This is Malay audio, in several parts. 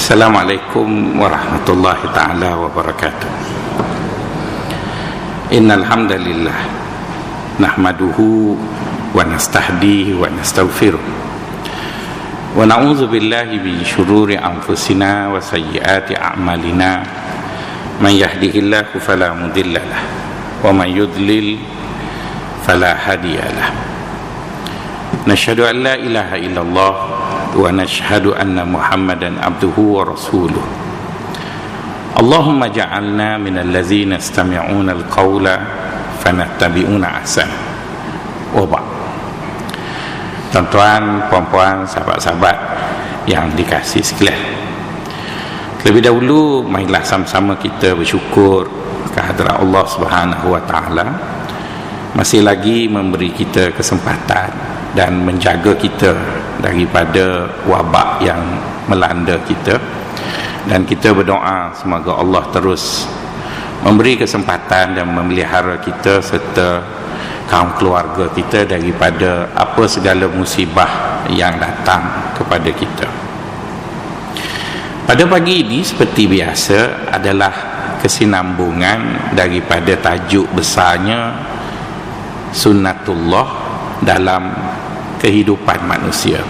Assalamualaikum warahmatullahi ta'ala wabarakatuh. Innal hamdalillah nahmaduhu wa nastahdihi wa nastaghfiruh wa na'udzu billahi min syururi anfusina wa sayyiati a'malina. Man yahdihillahu fala mudhillalah wa man yudlil fala hadiyalah. Nashhadu an la ilaha illallah wa nashhadu anna Muhammadan abduhu wa rasuluh. Allahumma ja'alna minal ladzina istami'una al-qawla fanattabi'una ahsana. Wa ba'd. Tuan-tuan, puan-puan, sahabat-sahabat yang dikasihi sekalian, terlebih dahulu marilah sama-sama kita bersyukur kehadrat Allah Subhanahu wa taala masih lagi memberi kita kesempatan dan menjaga kita daripada wabak yang melanda kita, dan kita berdoa semoga Allah terus memberi kesempatan dan memelihara kita serta kaum keluarga kita daripada apa segala musibah yang datang kepada kita. Pada pagi ini seperti biasa adalah kesinambungan daripada tajuk besarnya sunnatullah dalam kehidupan manusia.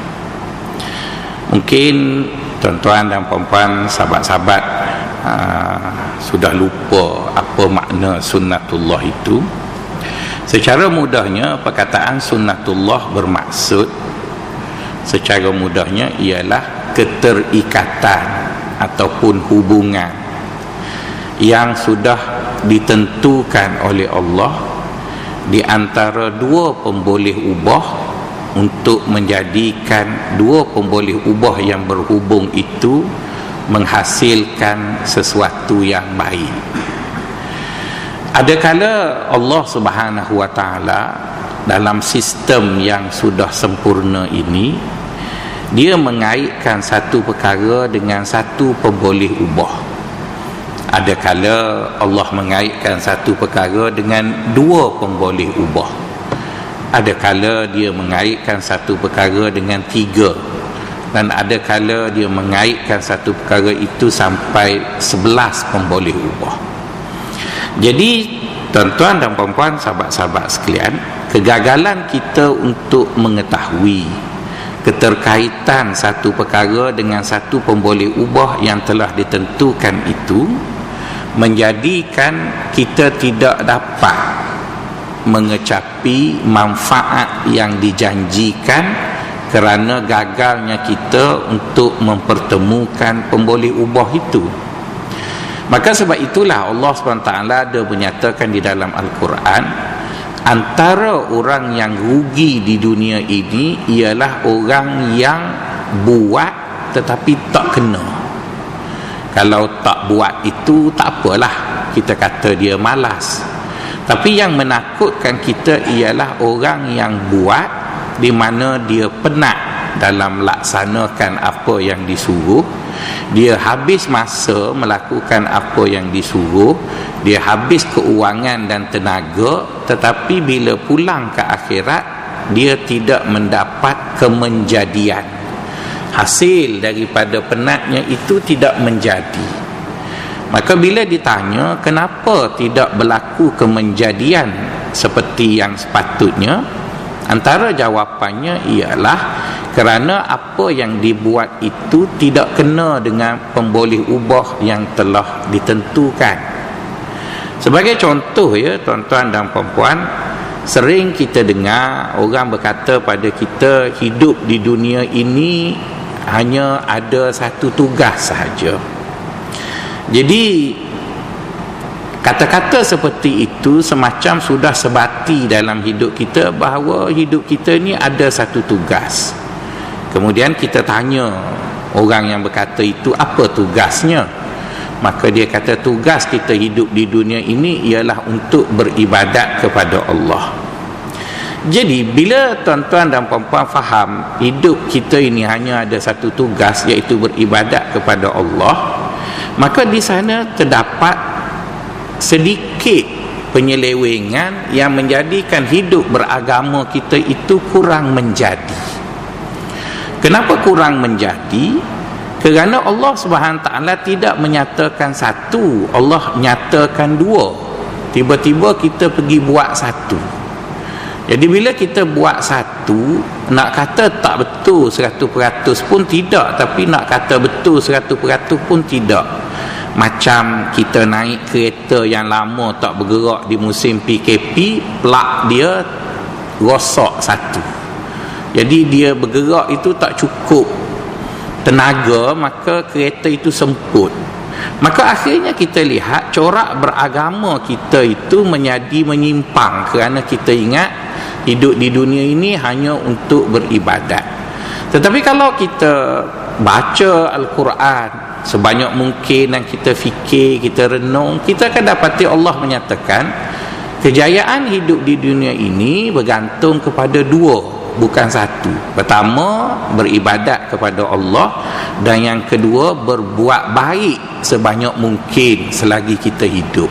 Mungkin tuan-tuan dan puan-puan, sahabat-sahabat sudah lupa apa makna sunnatullah itu. Secara mudahnya perkataan sunnatullah bermaksud secara mudahnya ialah keterikatan ataupun hubungan yang sudah ditentukan oleh Allah di antara dua pemboleh ubah untuk menjadikan dua pemboleh ubah yang berhubung itu menghasilkan sesuatu yang baik. Adakala Allah Subhanahu wa taala dalam sistem yang sudah sempurna ini, dia mengaitkan satu perkara dengan satu pemboleh ubah. Adakala Allah mengaitkan satu perkara dengan dua pemboleh ubah. Adakala dia mengaitkan satu perkara dengan tiga, dan adakala dia mengaitkan satu perkara itu sampai 11 pemboleh ubah. Jadi tuan-tuan dan puan-puan, sahabat-sahabat sekalian, kegagalan kita untuk mengetahui keterkaitan satu perkara dengan satu pemboleh ubah yang telah ditentukan itu menjadikan kita tidak dapat mengecapi manfaat yang dijanjikan kerana gagalnya kita untuk mempertemukan pemboleh ubah itu. Maka sebab itulah Allah SWT ada menyatakan di dalam Al-Quran, antara orang yang rugi di dunia ini ialah orang yang buat tetapi tak kena. Kalau tak buat itu tak apalah, kita kata dia malas. Tapi yang menakutkan kita ialah orang yang buat di mana dia penat dalam melaksanakan apa yang disuruh, dia habis masa melakukan apa yang disuruh, dia habis keuangan dan tenaga, tetapi bila pulang ke akhirat dia tidak mendapat kemenjadian. Hasil daripada penatnya itu tidak menjadi. Maka bila ditanya kenapa tidak berlaku kemenjadian seperti yang sepatutnya, antara jawapannya ialah kerana apa yang dibuat itu tidak kena dengan pemboleh ubah yang telah ditentukan. Sebagai contoh ya tuan-tuan dan puan-puan, sering kita dengar orang berkata pada kita, hidup di dunia ini hanya ada satu tugas sahaja. Jadi kata-kata seperti itu semacam sudah sebati dalam hidup kita, bahawa hidup kita ni ada satu tugas. Kemudian kita tanya orang yang berkata itu apa tugasnya, maka dia kata tugas kita hidup di dunia ini ialah untuk beribadat kepada Allah. Jadi bila tuan-tuan dan puan-puan faham hidup kita ini hanya ada satu tugas, iaitu beribadat kepada Allah, maka di sana terdapat sedikit penyelewengan yang menjadikan hidup beragama kita itu kurang menjadi. Kenapa kurang menjadi? Kerana Allah SWT tidak menyatakan satu, Allah nyatakan dua. Tiba-tiba kita pergi buat satu. Jadi bila kita buat satu, nak kata tak betul 100% pun tidak, tapi nak kata betul 100% pun tidak. Macam kita naik kereta yang lama tak bergerak di musim PKP, plug dia rosak satu. Jadi dia bergerak itu tak cukup tenaga, maka kereta itu semput. Maka akhirnya kita lihat corak beragama kita itu menjadi menyimpang, kerana kita ingat hidup di dunia ini hanya untuk beribadat. Tetapi kalau kita baca Al-Quran sebanyak mungkin dan kita fikir, kita renung, kita akan dapati Allah menyatakan kejayaan hidup di dunia ini bergantung kepada dua, bukan satu. Pertama, beribadat kepada Allah, dan yang kedua, berbuat baik sebanyak mungkin selagi kita hidup.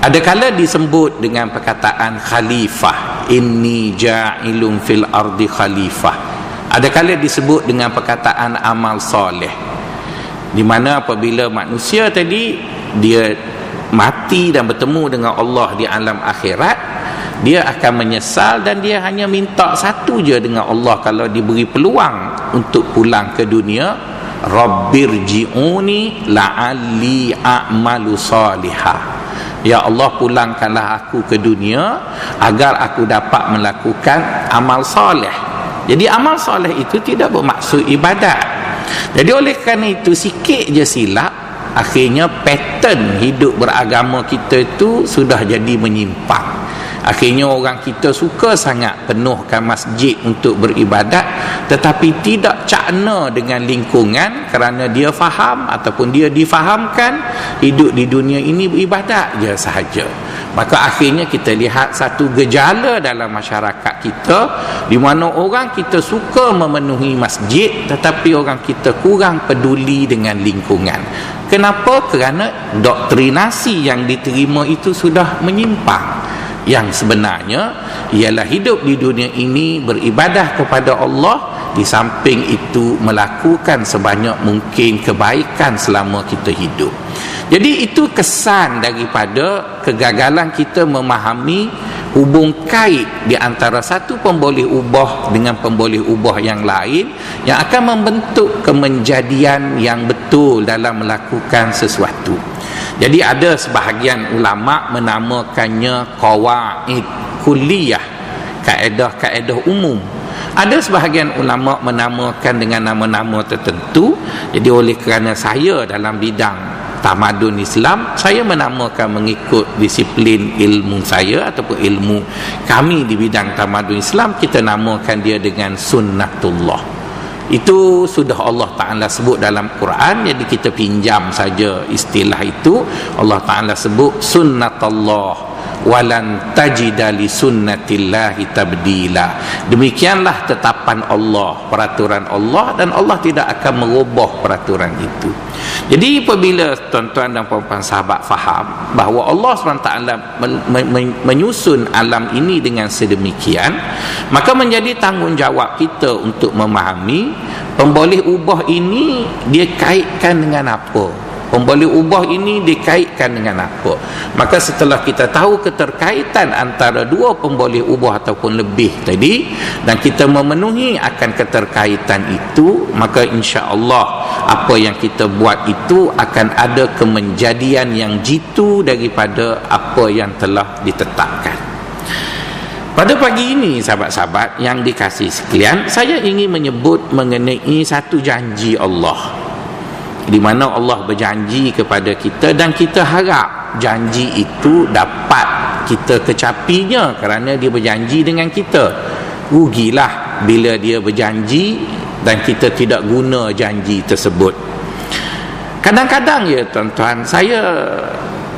Ada kala disebut dengan perkataan khalifah, inni ja'ilun fil ardi khalifah. Ada kala disebut dengan perkataan amal soleh, di mana apabila manusia tadi dia mati dan bertemu dengan Allah di alam akhirat, dia akan menyesal dan dia hanya minta satu je dengan Allah kalau diberi peluang untuk pulang ke dunia, rabbirji'uni la'alli a'malu salihah. Ya Allah, pulangkanlah aku ke dunia agar aku dapat melakukan amal soleh. Jadi amal soleh itu tidak bermaksud ibadat. Jadi oleh kerana itu sikit je silap, akhirnya pattern hidup beragama kita itu sudah jadi menyimpang. Akhirnya orang kita suka sangat penuhkan masjid untuk beribadat, tetapi tidak cakna dengan lingkungan, kerana dia faham ataupun dia difahamkan hidup di dunia ini beribadat je sahaja. Maka akhirnya kita lihat satu gejala dalam masyarakat kita, di mana orang kita suka memenuhi masjid, tetapi orang kita kurang peduli dengan lingkungan. Kenapa? Kerana doktrinasi yang diterima itu sudah menyimpang. Yang sebenarnya ialah hidup di dunia ini beribadah kepada Allah, di samping itu melakukan sebanyak mungkin kebaikan selama kita hidup. Jadi itu kesan daripada kegagalan kita memahami hubung kait di antara satu pemboleh ubah dengan pemboleh ubah yang lain, yang akan membentuk kemenjadian yang betul dalam melakukan sesuatu. Jadi ada sebahagian ulama menamakannya qawaid kulliyah, kaedah-kaedah umum. Ada sebahagian ulama menamakan dengan nama-nama tertentu. Jadi oleh kerana saya dalam bidang tamadun Islam, saya menamakan mengikut disiplin ilmu saya ataupun ilmu kami di bidang tamadun Islam, kita namakan dia dengan sunnatullah. Itu sudah Allah Ta'ala sebut dalam Quran, jadi kita pinjam saja istilah itu. Allah Ta'ala sebut sunnatullah walan tajida li sunnatillahi tabdila. Demikianlah tetapan Allah, peraturan Allah, dan Allah tidak akan merubah peraturan itu. Jadi apabila tuan-tuan dan puan-puan sahabat faham bahawa Allah SWT menyusun alam ini dengan sedemikian, maka menjadi tanggungjawab kita untuk memahami pemboleh ubah ini dia kaitkan dengan apa. Pemboleh ubah ini dikaitkan dengan apa? Maka setelah kita tahu keterkaitan antara dua pemboleh ubah ataupun lebih tadi, dan kita memenuhi akan keterkaitan itu, maka insya-Allah apa yang kita buat itu akan ada kemenjadian yang jitu daripada apa yang telah ditetapkan. Pada pagi ini sahabat-sahabat yang dikasihi sekalian, saya ingin menyebut mengenai satu janji Allah, di mana Allah berjanji kepada kita dan kita harap janji itu dapat kita kecapinya, kerana dia berjanji dengan kita. Rugilah bila dia berjanji dan kita tidak guna janji tersebut. Kadang-kadang ya tuan-tuan, saya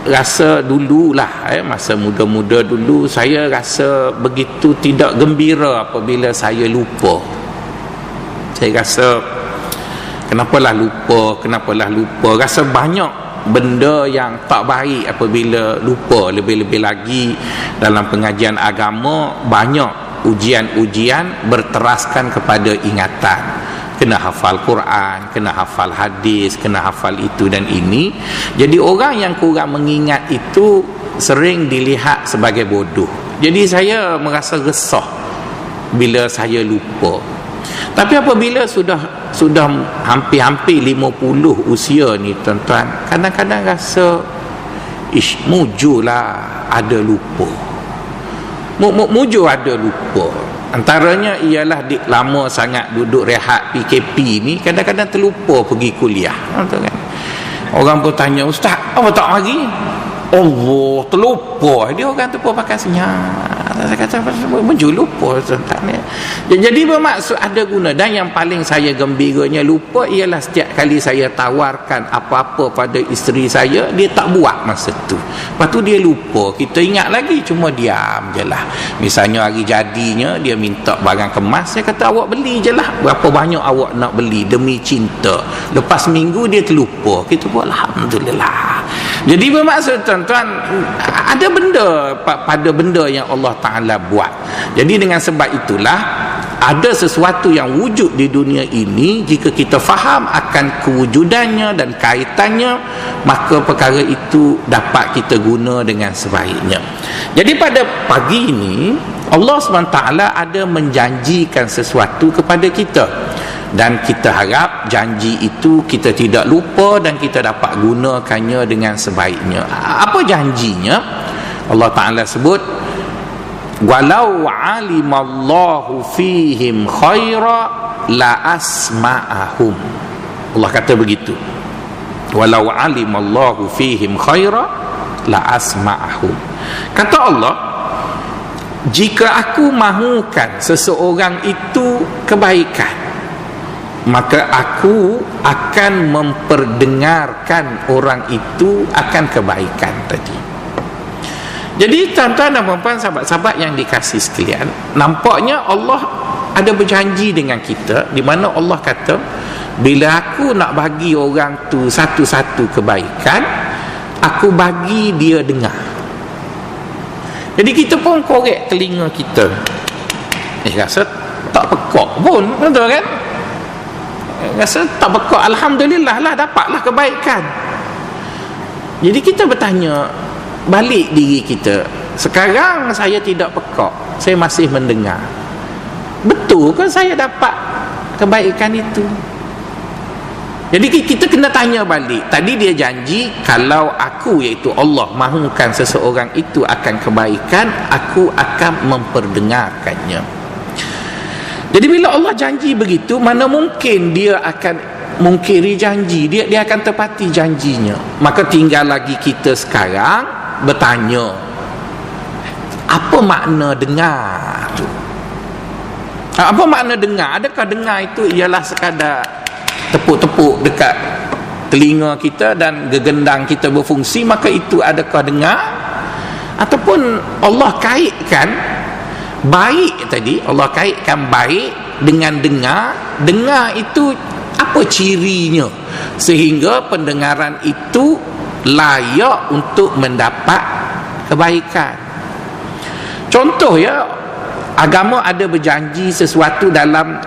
rasa dululah masa muda-muda dulu, saya rasa begitu tidak gembira apabila saya lupa. Saya rasa kenapalah lupa, rasa banyak benda yang tak baik apabila lupa. Lebih-lebih lagi dalam pengajian agama, banyak ujian-ujian berteraskan kepada ingatan. kena hafal Quran, kena hafal hadis, kena hafal itu dan ini. Jadi orang yang kurang mengingat itu sering dilihat sebagai bodoh. Jadi saya merasa resah bila saya lupa. Tapi apabila sudah hampir-hampir 50 usia ni tuan-tuan, kadang-kadang rasa mujurlah ada lupa. Mujur ada lupa. Antaranya ialah lama sangat duduk rehat PKP ni, kadang-kadang terlupa pergi kuliah. Kan? Orang pun tanya, "Ustaz, apa tak mari?" Allah, terlupa. Dia orang tu pun pakai senyap. Saya kata, "Mujur lupa." Jadi bermaksud ada guna. Dan yang paling saya gembiranya lupa ialah setiap kali saya tawarkan apa-apa pada isteri saya, dia tak buat masa tu. Lepas tu dia lupa. Kita ingat lagi, cuma diam je lah. Misalnya hari jadinya dia minta barang kemas, saya kata, "Awak beli je lah. Berapa banyak awak nak beli demi cinta." Lepas seminggu dia terlupa. Kita pun alhamdulillah. Jadi bermaksud tuan-tuan, ada benda pada benda yang Allah Ta'ala buat. Jadi dengan sebab itulah, ada sesuatu yang wujud di dunia ini, jika kita faham akan kewujudannya dan kaitannya, maka perkara itu dapat kita guna dengan sebaiknya. Jadi pada pagi ini Allah SWT ada menjanjikan sesuatu kepada kita, dan kita harap janji itu kita tidak lupa dan kita dapat gunakannya dengan sebaiknya. Apa janjinya? Allah Ta'ala sebut, "Walau alimallahu fihim khaira la asma'ahum." Allah kata begitu. Walau alimallahu fihim khaira la asma'ahum. Kata Allah, jika aku mahukan seseorang itu kebaikan, maka aku akan memperdengarkan orang itu akan kebaikan tadi. Jadi tuan-tuan dan puan-puan, sahabat-sahabat yang dikasihi sekalian, nampaknya Allah ada berjanji dengan kita, di mana Allah kata, bila aku nak bagi orang tu satu-satu kebaikan, aku bagi dia dengar. Jadi kita pun korek telinga kita, rasa tak pekak pun, betul kan? Rasa tak pekak, alhamdulillah lah, dapatlah kebaikan. Jadi kita bertanya balik diri kita, sekarang saya tidak pekak, saya masih mendengar, betul ke saya dapat kebaikan itu? Jadi kita kena tanya balik. Tadi dia janji, kalau aku, iaitu Allah, mahukan seseorang itu akan kebaikan, aku akan memperdengarkannya. Jadi bila Allah janji begitu, mana mungkin dia akan mungkiri janji, dia akan tepati janjinya. Maka tinggal lagi kita sekarang bertanya, apa makna dengar tu? Apa makna dengar? Adakah dengar itu ialah sekadar tepuk-tepuk dekat telinga kita dan gegendang kita berfungsi, maka itu adakah dengar? Ataupun Allah kaitkan baik tadi, Allah kaitkan baik dengan dengar. Dengar itu apa cirinya sehingga pendengaran itu layak untuk mendapat kebaikan? Contoh ya, agama ada berjanji sesuatu dalam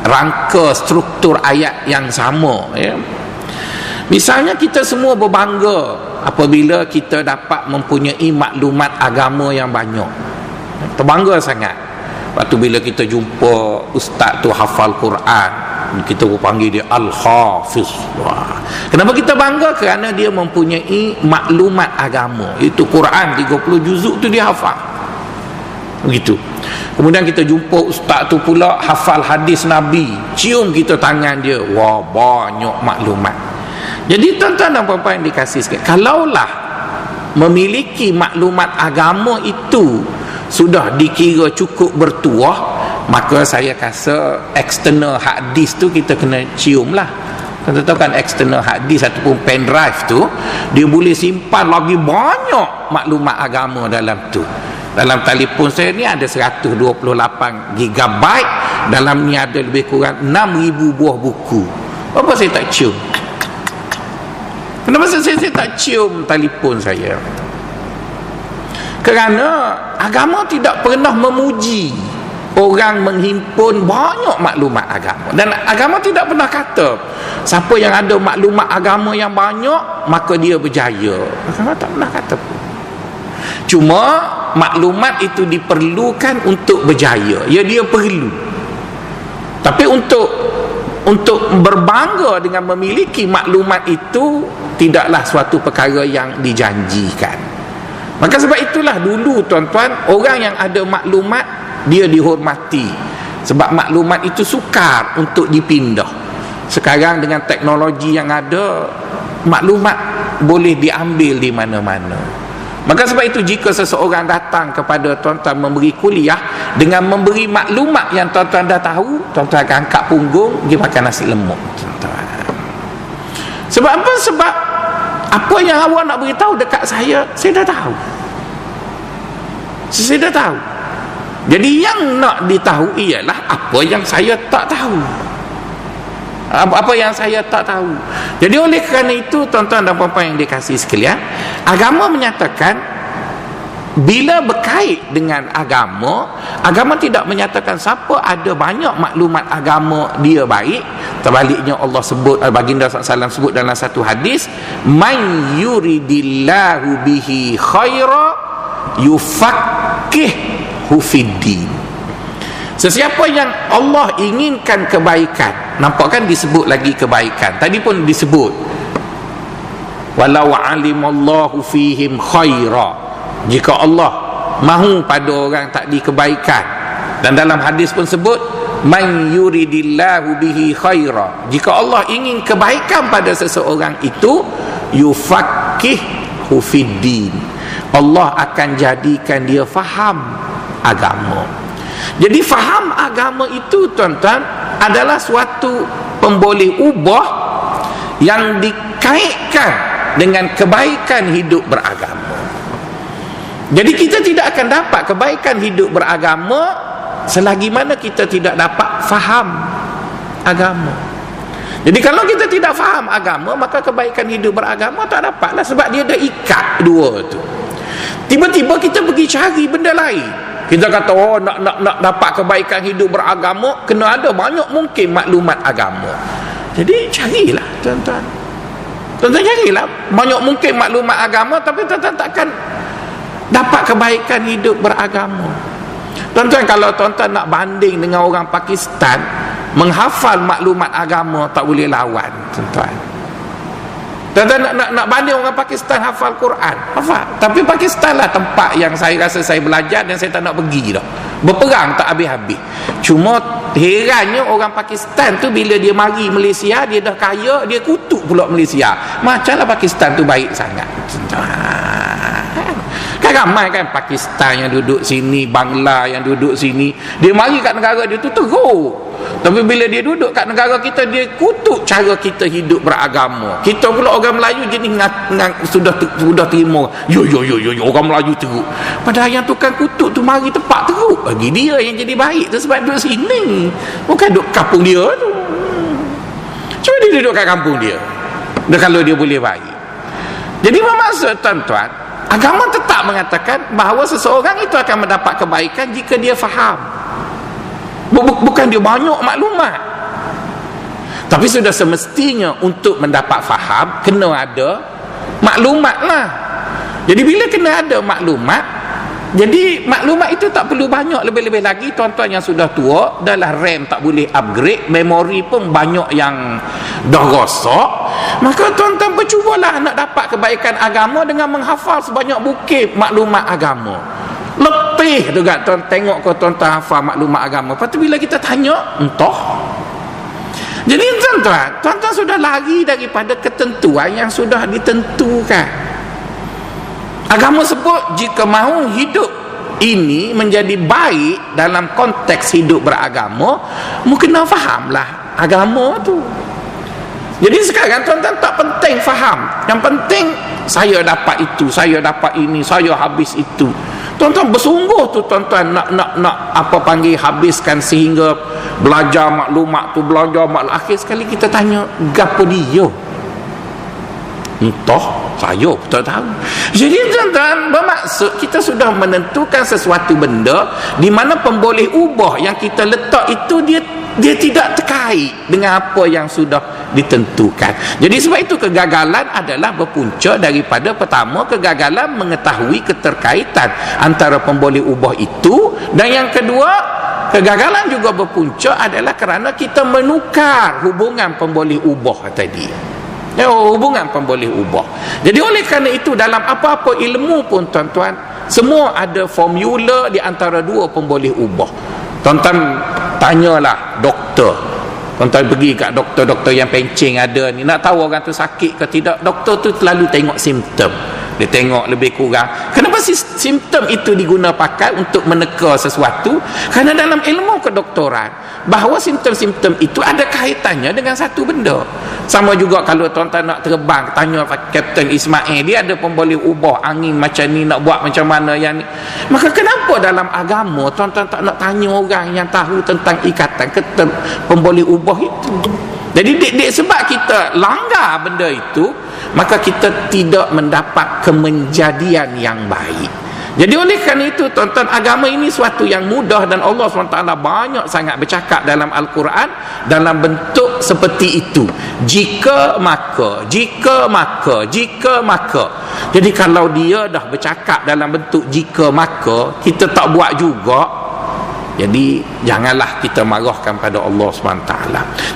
rangka struktur ayat yang sama ya. Misalnya kita semua berbangga apabila kita dapat mempunyai maklumat agama yang banyak, terbangga sangat. Waktu bila kita jumpa ustaz tu hafal Quran, kita panggil dia Al-Hafiz. Wah. Kenapa kita bangga? Kerana dia mempunyai maklumat agama. Itu Quran 30 juzuk tu dia hafal. Begitu. Kemudian kita jumpa ustaz tu pula hafal hadis Nabi, cium kita tangan dia, wah, banyak maklumat. Jadi tuan-tuan dan puan-puan yang dikasihi sekalian, kalaulah memiliki maklumat agama itu sudah dikira cukup bertuah, maka saya rasa eksternal hadis tu kita kena cium lah. Kita tahu kan eksternal hadis ataupun pen drive tu, dia boleh simpan lagi banyak maklumat agama dalam tu. Dalam telefon saya ni ada 128 GB, dalam ni ada lebih kurang 6,000 buah buku. Apa saya tak cium? Kenapa saya tak cium telefon saya? Kerana agama tidak pernah memuji orang menghimpun banyak maklumat agama. Dan agama tidak pernah kata siapa yang ada maklumat agama yang banyak maka dia berjaya. Agama tak pernah kata. Cuma maklumat itu diperlukan untuk berjaya. Ya, dia perlu. Tapi untuk berbangga dengan memiliki maklumat itu tidaklah suatu perkara yang dijanjikan. Maka sebab itulah dulu tuan-tuan, orang yang ada maklumat dia dihormati. Sebab maklumat itu sukar untuk dipindah. Sekarang dengan teknologi yang ada, maklumat boleh diambil di mana-mana. Maka sebab itu jika seseorang datang kepada tuan-tuan memberi kuliah dengan memberi maklumat yang tuan-tuan dah tahu, tuan-tuan akan angkat punggung, dia makan nasi lemuk, tuan-tuan. Sebab apa? Sebab apa yang awak nak beritahu dekat saya dah tahu. Saya dah tahu. Jadi yang nak ditahu ialah apa yang saya tak tahu. Apa yang saya tak tahu. Jadi oleh kerana itu, tuan-tuan dan puan-puan yang dikasihi sekalian, agama menyatakan bila berkait dengan agama, agama tidak menyatakan siapa ada banyak maklumat agama dia baik. Terbaliknya Allah sebut, baginda SAW sebut dalam satu hadis, man yuridillahu bihi khaira yufaqqihhu fiddin. Sesiapa yang Allah inginkan kebaikan, nampak kan disebut lagi kebaikan. Tadi pun disebut walau alimallahu fihim khaira, jika Allah mahu pada orang takdir kebaikan. Dan dalam hadis pun sebut man yuridillahu bihi khaira, jika Allah ingin kebaikan pada seseorang itu yufaqqihhu fiddin, Allah akan jadikan dia faham agama. Jadi faham agama itu tuan-tuan adalah suatu pemboleh ubah yang dikaitkan dengan kebaikan hidup beragama. Jadi kita tidak akan dapat kebaikan hidup beragama selagi mana kita tidak dapat faham agama. Jadi kalau kita tidak faham agama, maka kebaikan hidup beragama tak dapatlah, sebab dia dah ikat dua tu. Tiba-tiba kita pergi cari benda lain. Kita kata nak dapat kebaikan hidup beragama, kena ada banyak mungkin maklumat agama. Jadi carilah tuan-tuan. Tuan-tuan carilah banyak mungkin maklumat agama, tapi tuan-tuan takkan dapat kebaikan hidup beragama. Tuan-tuan, kalau tuan-tuan nak banding dengan orang Pakistan, menghafal maklumat agama tak boleh lawan, tuan-tuan. Tuan-tuan nak banding orang Pakistan hafal Quran, hafal. Tapi Pakistan lah tempat yang saya rasa saya belajar dan saya tak nak pergi dah. Berperang tak habis-habis. Cuma herannya orang Pakistan tu bila dia mari Malaysia, dia dah kaya, dia kutuk pula Malaysia. Macamlah Pakistan tu baik sangat. Kan ramai kan Pakistan yang duduk sini, Bangla yang duduk sini, dia mari kat negara dia tu teruk. Tapi bila dia duduk kat negara kita, dia kutuk cara kita hidup beragama. Kita pula orang Melayu jenis sudah terima, yo orang Melayu teruk. Padahal yang tukang kutuk tu mari tempat teruk, bagi dia yang jadi baik tu sebab duduk sini, bukan duduk kampung dia tu. Cuba dia duduk kat kampung dia, dan kalau dia boleh baik. Jadi bermaksud tuan-tuan, agama tetap mengatakan bahawa seseorang itu akan mendapat kebaikan jika dia faham. Bukan dia banyak maklumat, tapi sudah semestinya untuk mendapat faham kena ada maklumat lah. Jadi bila kena ada maklumat, jadi maklumat itu tak perlu banyak. Lebih-lebih lagi tuan-tuan yang sudah tua, dah lah RAM tak boleh upgrade, memori pun banyak yang dah rosak. Maka tuan-tuan bercubalah nak dapat kebaikan agama dengan menghafal sebanyak bukit maklumat agama. Letih tu kan tuan tengok kau tuan-tuan hafal maklumat agama. Lepas tu bila kita tanya, entah. Jadi tuan-tuan sudah lari daripada ketentuan yang sudah ditentukan. Agama sebut jika mahu hidup ini menjadi baik dalam konteks hidup beragama, mungkin kena fahamlah agama tu. Jadi sekarang tuan-tuan tak penting faham. Yang penting saya dapat itu, saya dapat ini, saya habis itu. Tuan-tuan bersungguh tu tuan-tuan nak apa panggil habiskan sehingga belajar maklumat tu, belajar maklumat. Akhir sekali kita tanya gapo dia? Entah. saya tak tahu. Jadi tuan-tuan, bermaksud kita sudah menentukan sesuatu benda di mana pemboleh ubah yang kita letak itu dia tidak terkait dengan apa yang sudah ditentukan. Jadi sebab itu kegagalan adalah berpunca daripada pertama, kegagalan mengetahui keterkaitan antara pemboleh ubah itu, dan yang kedua, kegagalan juga berpunca adalah kerana kita menukar hubungan pemboleh ubah tadi. Hubungan pemboleh ubah. Jadi oleh kerana itu, dalam apa-apa ilmu pun tuan-tuan, semua ada formula di antara dua pemboleh ubah. Tuan-tuan tanyalah doktor. Tuan-tuan pergi kat doktor-doktor yang pencing ada ni, nak tahu orang tu sakit ke tidak, doktor tu selalu tengok simptom. Dia tengok lebih kurang. Kenapa simptom itu diguna pakai untuk meneka sesuatu? Kerana dalam ilmu kedoktoran, bahawa simptom-simptom itu ada kaitannya dengan satu benda. Sama juga kalau tuan-tuan nak terbang, tanya Kapten Ismail, dia ada pemboleh ubah angin macam ni, nak buat macam mana yang ni. Maka kenapa dalam agama tuan-tuan tak nak tanya orang yang tahu tentang ikatan pemboleh ubah itu? Jadi sebab kita langgar benda itu, maka kita tidak mendapat kemenjadian yang baik. Jadi oleh kerana itu tuan-tuan, agama ini suatu yang mudah, dan Allah SWT banyak sangat bercakap dalam Al-Quran dalam bentuk seperti itu. Jika maka. Jadi kalau dia dah bercakap dalam bentuk jika maka, kita tak buat juga, jadi janganlah kita marahkan pada Allah SWT.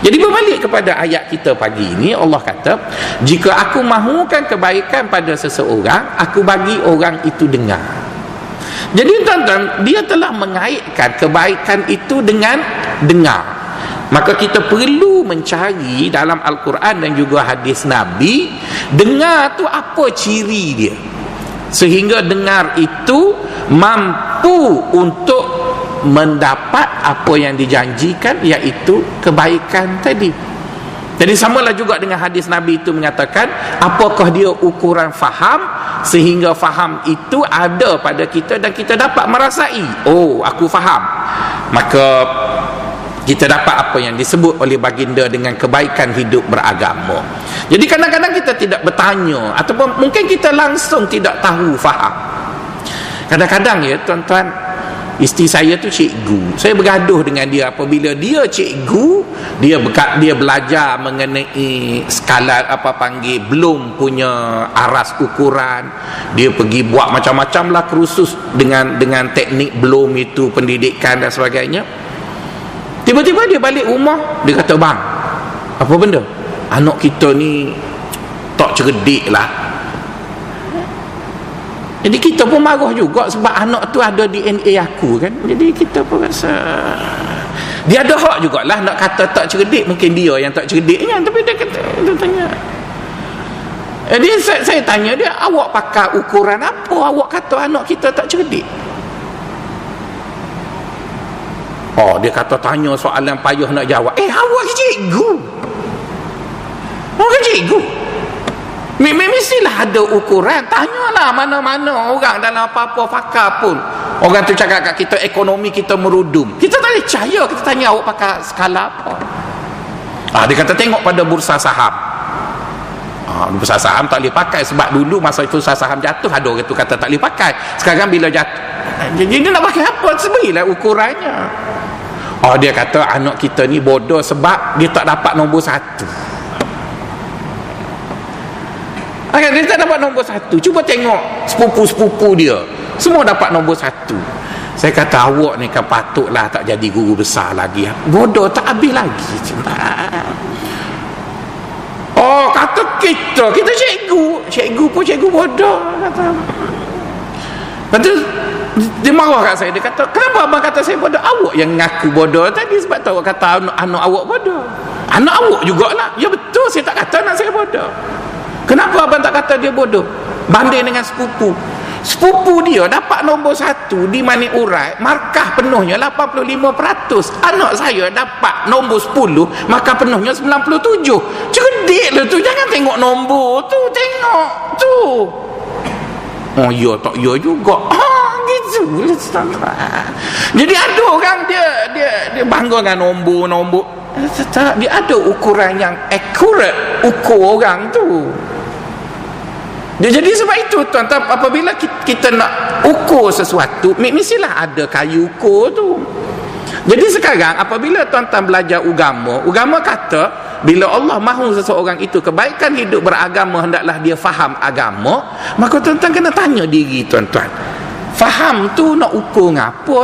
Jadi berbalik kepada ayat kita pagi ini, Allah kata, jika aku mahukan kebaikan pada seseorang, aku bagi orang itu dengar. Jadi tuan-tuan, dia telah mengaitkan kebaikan itu dengan dengar. Maka kita perlu mencari dalam Al-Quran dan juga hadis Nabi, dengar tu apa ciri dia, sehingga dengar itu mampu untuk mendapat apa yang dijanjikan, iaitu kebaikan tadi. Jadi samalah juga dengan hadis Nabi itu mengatakan, apakah dia ukuran faham, sehingga faham itu ada pada kita dan kita dapat merasai, oh aku faham, maka kita dapat apa yang disebut oleh baginda dengan kebaikan hidup beragama. Jadi kadang-kadang kita tidak bertanya, ataupun mungkin kita langsung tidak tahu faham. Kadang-kadang ya tuan-tuan, isteri saya tu cikgu, saya bergaduh dengan dia apabila dia cikgu, dia belajar mengenai skala belum punya aras ukuran, dia pergi buat macam-macam lah kursus dengan teknik belum itu, pendidikan dan sebagainya. Tiba-tiba dia balik rumah, dia kata, bang, apa benda? Anak kita ni tak cerdik lah. Jadi kita pun marah juga sebab anak tu ada DNA aku kan. Jadi kita pun rasa dia ada hak jugalah nak kata tak cerdik, mungkin dia yang tak cerdiknya, tapi dia kata, dia tanya. Jadi saya tanya dia, awak pakai ukuran apa awak kata anak kita tak cerdik? Oh, dia kata tanya soalan payah nak jawab. Awak cikgu. Awak cikgu. Mestilah ada ukuran. Tanyalah mana-mana orang dalam apa-apa fakar pun, orang tu cakap kat kita ekonomi kita merudum, kita tak boleh percaya. Kita tanya awak pakai skala apa. Dia kata tengok pada bursa saham. Bursa saham tak boleh pakai sebab dulu masa bursa saham jatuh ada orang tu kata tak boleh pakai. Sekarang bila jatuh, jadi nak pakai apa? Seberilah ukurannya. Dia kata anak kita ni bodoh sebab dia tak dapat nombor 1. Dia tak dapat nombor 1. Cuba tengok sepupu-sepupu dia, semua dapat nombor 1. Saya kata awak ni kan patutlah tak jadi guru besar lagi. Bodoh tak habis lagi. Kata kita cikgu pun cikgu bodoh, kata. Lepas tu dia marah kat saya. Dia kata, kenapa abang kata saya bodoh? Awak yang ngaku bodoh tadi sebab tahu kata anak awak bodoh. Anak awak jugalah. Ya betul, saya tak kata anak saya bodoh. Kenapa abang tak kata dia bodoh? Banding dengan sepupu dia dapat nombor 1 di Mani Urai, markah penuhnya 85%. Anak saya dapat nombor 10, markah penuhnya 97. Cerdiklah tu, jangan tengok nombor tu, tengok tu. Ya tak ya juga. Gitu. Jadi ada orang dia bangga dengan nombor. Dia ada ukuran yang accurate, ukur orang tu. Jadi sebab itu tuan-tuan, apabila kita nak ukur sesuatu, mestilah ada kayu ukur tu. Jadi sekarang apabila tuan-tuan belajar agama kata bila Allah mahu seseorang itu kebaikan hidup beragama, hendaklah dia faham agama. Maka tuan-tuan kena tanya diri tuan-tuan, faham tu nak ukur ngapa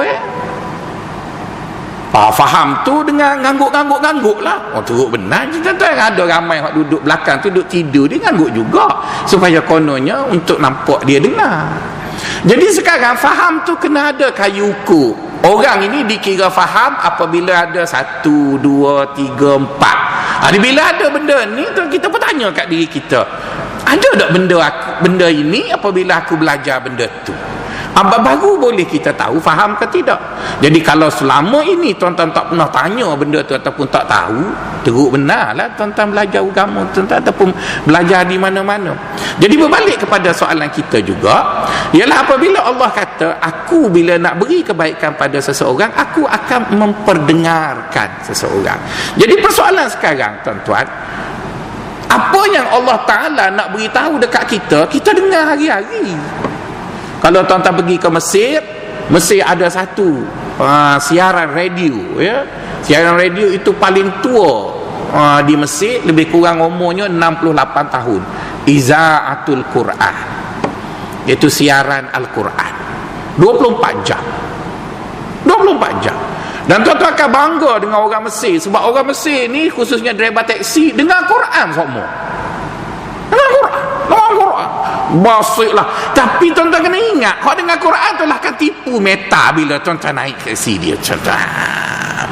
faham tu dengan ngangguk lah. Teruk benar je tuan-tuan. Ada ramai yang duduk belakang tu duduk tidur, dia ngangguk juga supaya kononnya untuk nampak dia dengar. Jadi sekarang faham tu kena ada kayu ukur. Orang ini dikira faham apabila ada 1, 2, 3, 4. Bila ada benda ni, kita bertanya kat diri kita, ada tak benda ini apabila aku belajar benda tu? Baru boleh kita tahu faham ke tidak. Jadi kalau selama ini tuan-tuan tak pernah tanya benda tu ataupun tak tahu, teruk benar lah tuan-tuan belajar agama tuan-tuan ataupun belajar di mana-mana. Jadi berbalik kepada soalan kita juga, ialah apabila Allah kata, aku bila nak beri kebaikan pada seseorang, aku akan memperdengarkan seseorang. Jadi persoalan sekarang tuan-tuan, apa yang Allah Ta'ala nak beritahu dekat kita dengar hari-hari. Kalau tuan-tuan pergi ke Mesir ada satu siaran radio, ya. Siaran radio itu paling tua di Mesir, lebih kurang umurnya 68 tahun. Izaatul Quran, iaitu siaran Al-Quran 24 jam. Dan tuan-tuan akan bangga dengan orang Mesir, sebab orang Mesir ni khususnya driver taksi dengar Quran semua. Dengar Quran. Basiklah. Tapi tuan-tuan kena ingat, hak dengar Quran tu lah akan tipu meta bila tuan-tuan naik taksi dia tuan-tuan.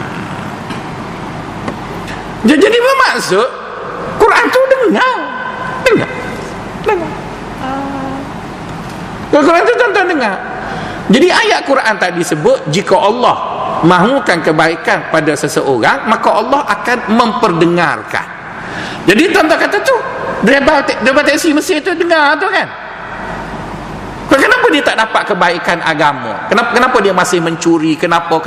Jadi bermaksud Quran tu dengar. Quran tu tuan-tuan dengar. Jadi ayat Quran tadi sebut, jika Allah mahukan kebaikan pada seseorang, maka Allah akan memperdengarkan. Jadi tuan-tuan kata tu driver taksi Mesir tu dengar tu kan, kenapa dia tak dapat kebaikan agama? Kenapa dia masih mencuri? Kenapa?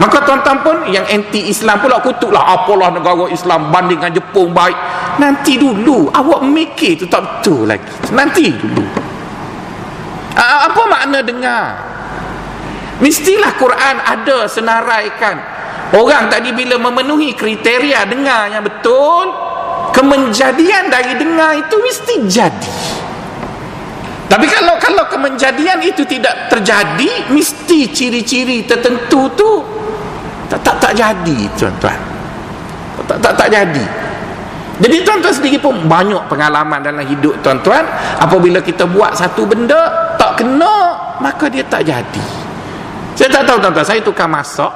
Maka tuan-tuan pun yang anti Islam pula kutuklah, apalah negara Islam banding dengan Jepun baik. Nanti dulu, awak mikir tu tak betul lagi. Nanti dulu. Apa makna dengar? Mestilah Quran ada senaraikan. Orang tadi bila memenuhi kriteria dengar yang betul, kemenjadian dari dengar itu mesti jadi. Tapi kalau kemenjadian itu tidak terjadi, mesti ciri-ciri tertentu tu tak jadi tuan-tuan. Tak jadi. Jadi tuan-tuan sendiri pun banyak pengalaman dalam hidup tuan-tuan, apabila kita buat satu benda tak kena, maka dia tak jadi. Saya tak tahu tuan-tuan, saya tukang masak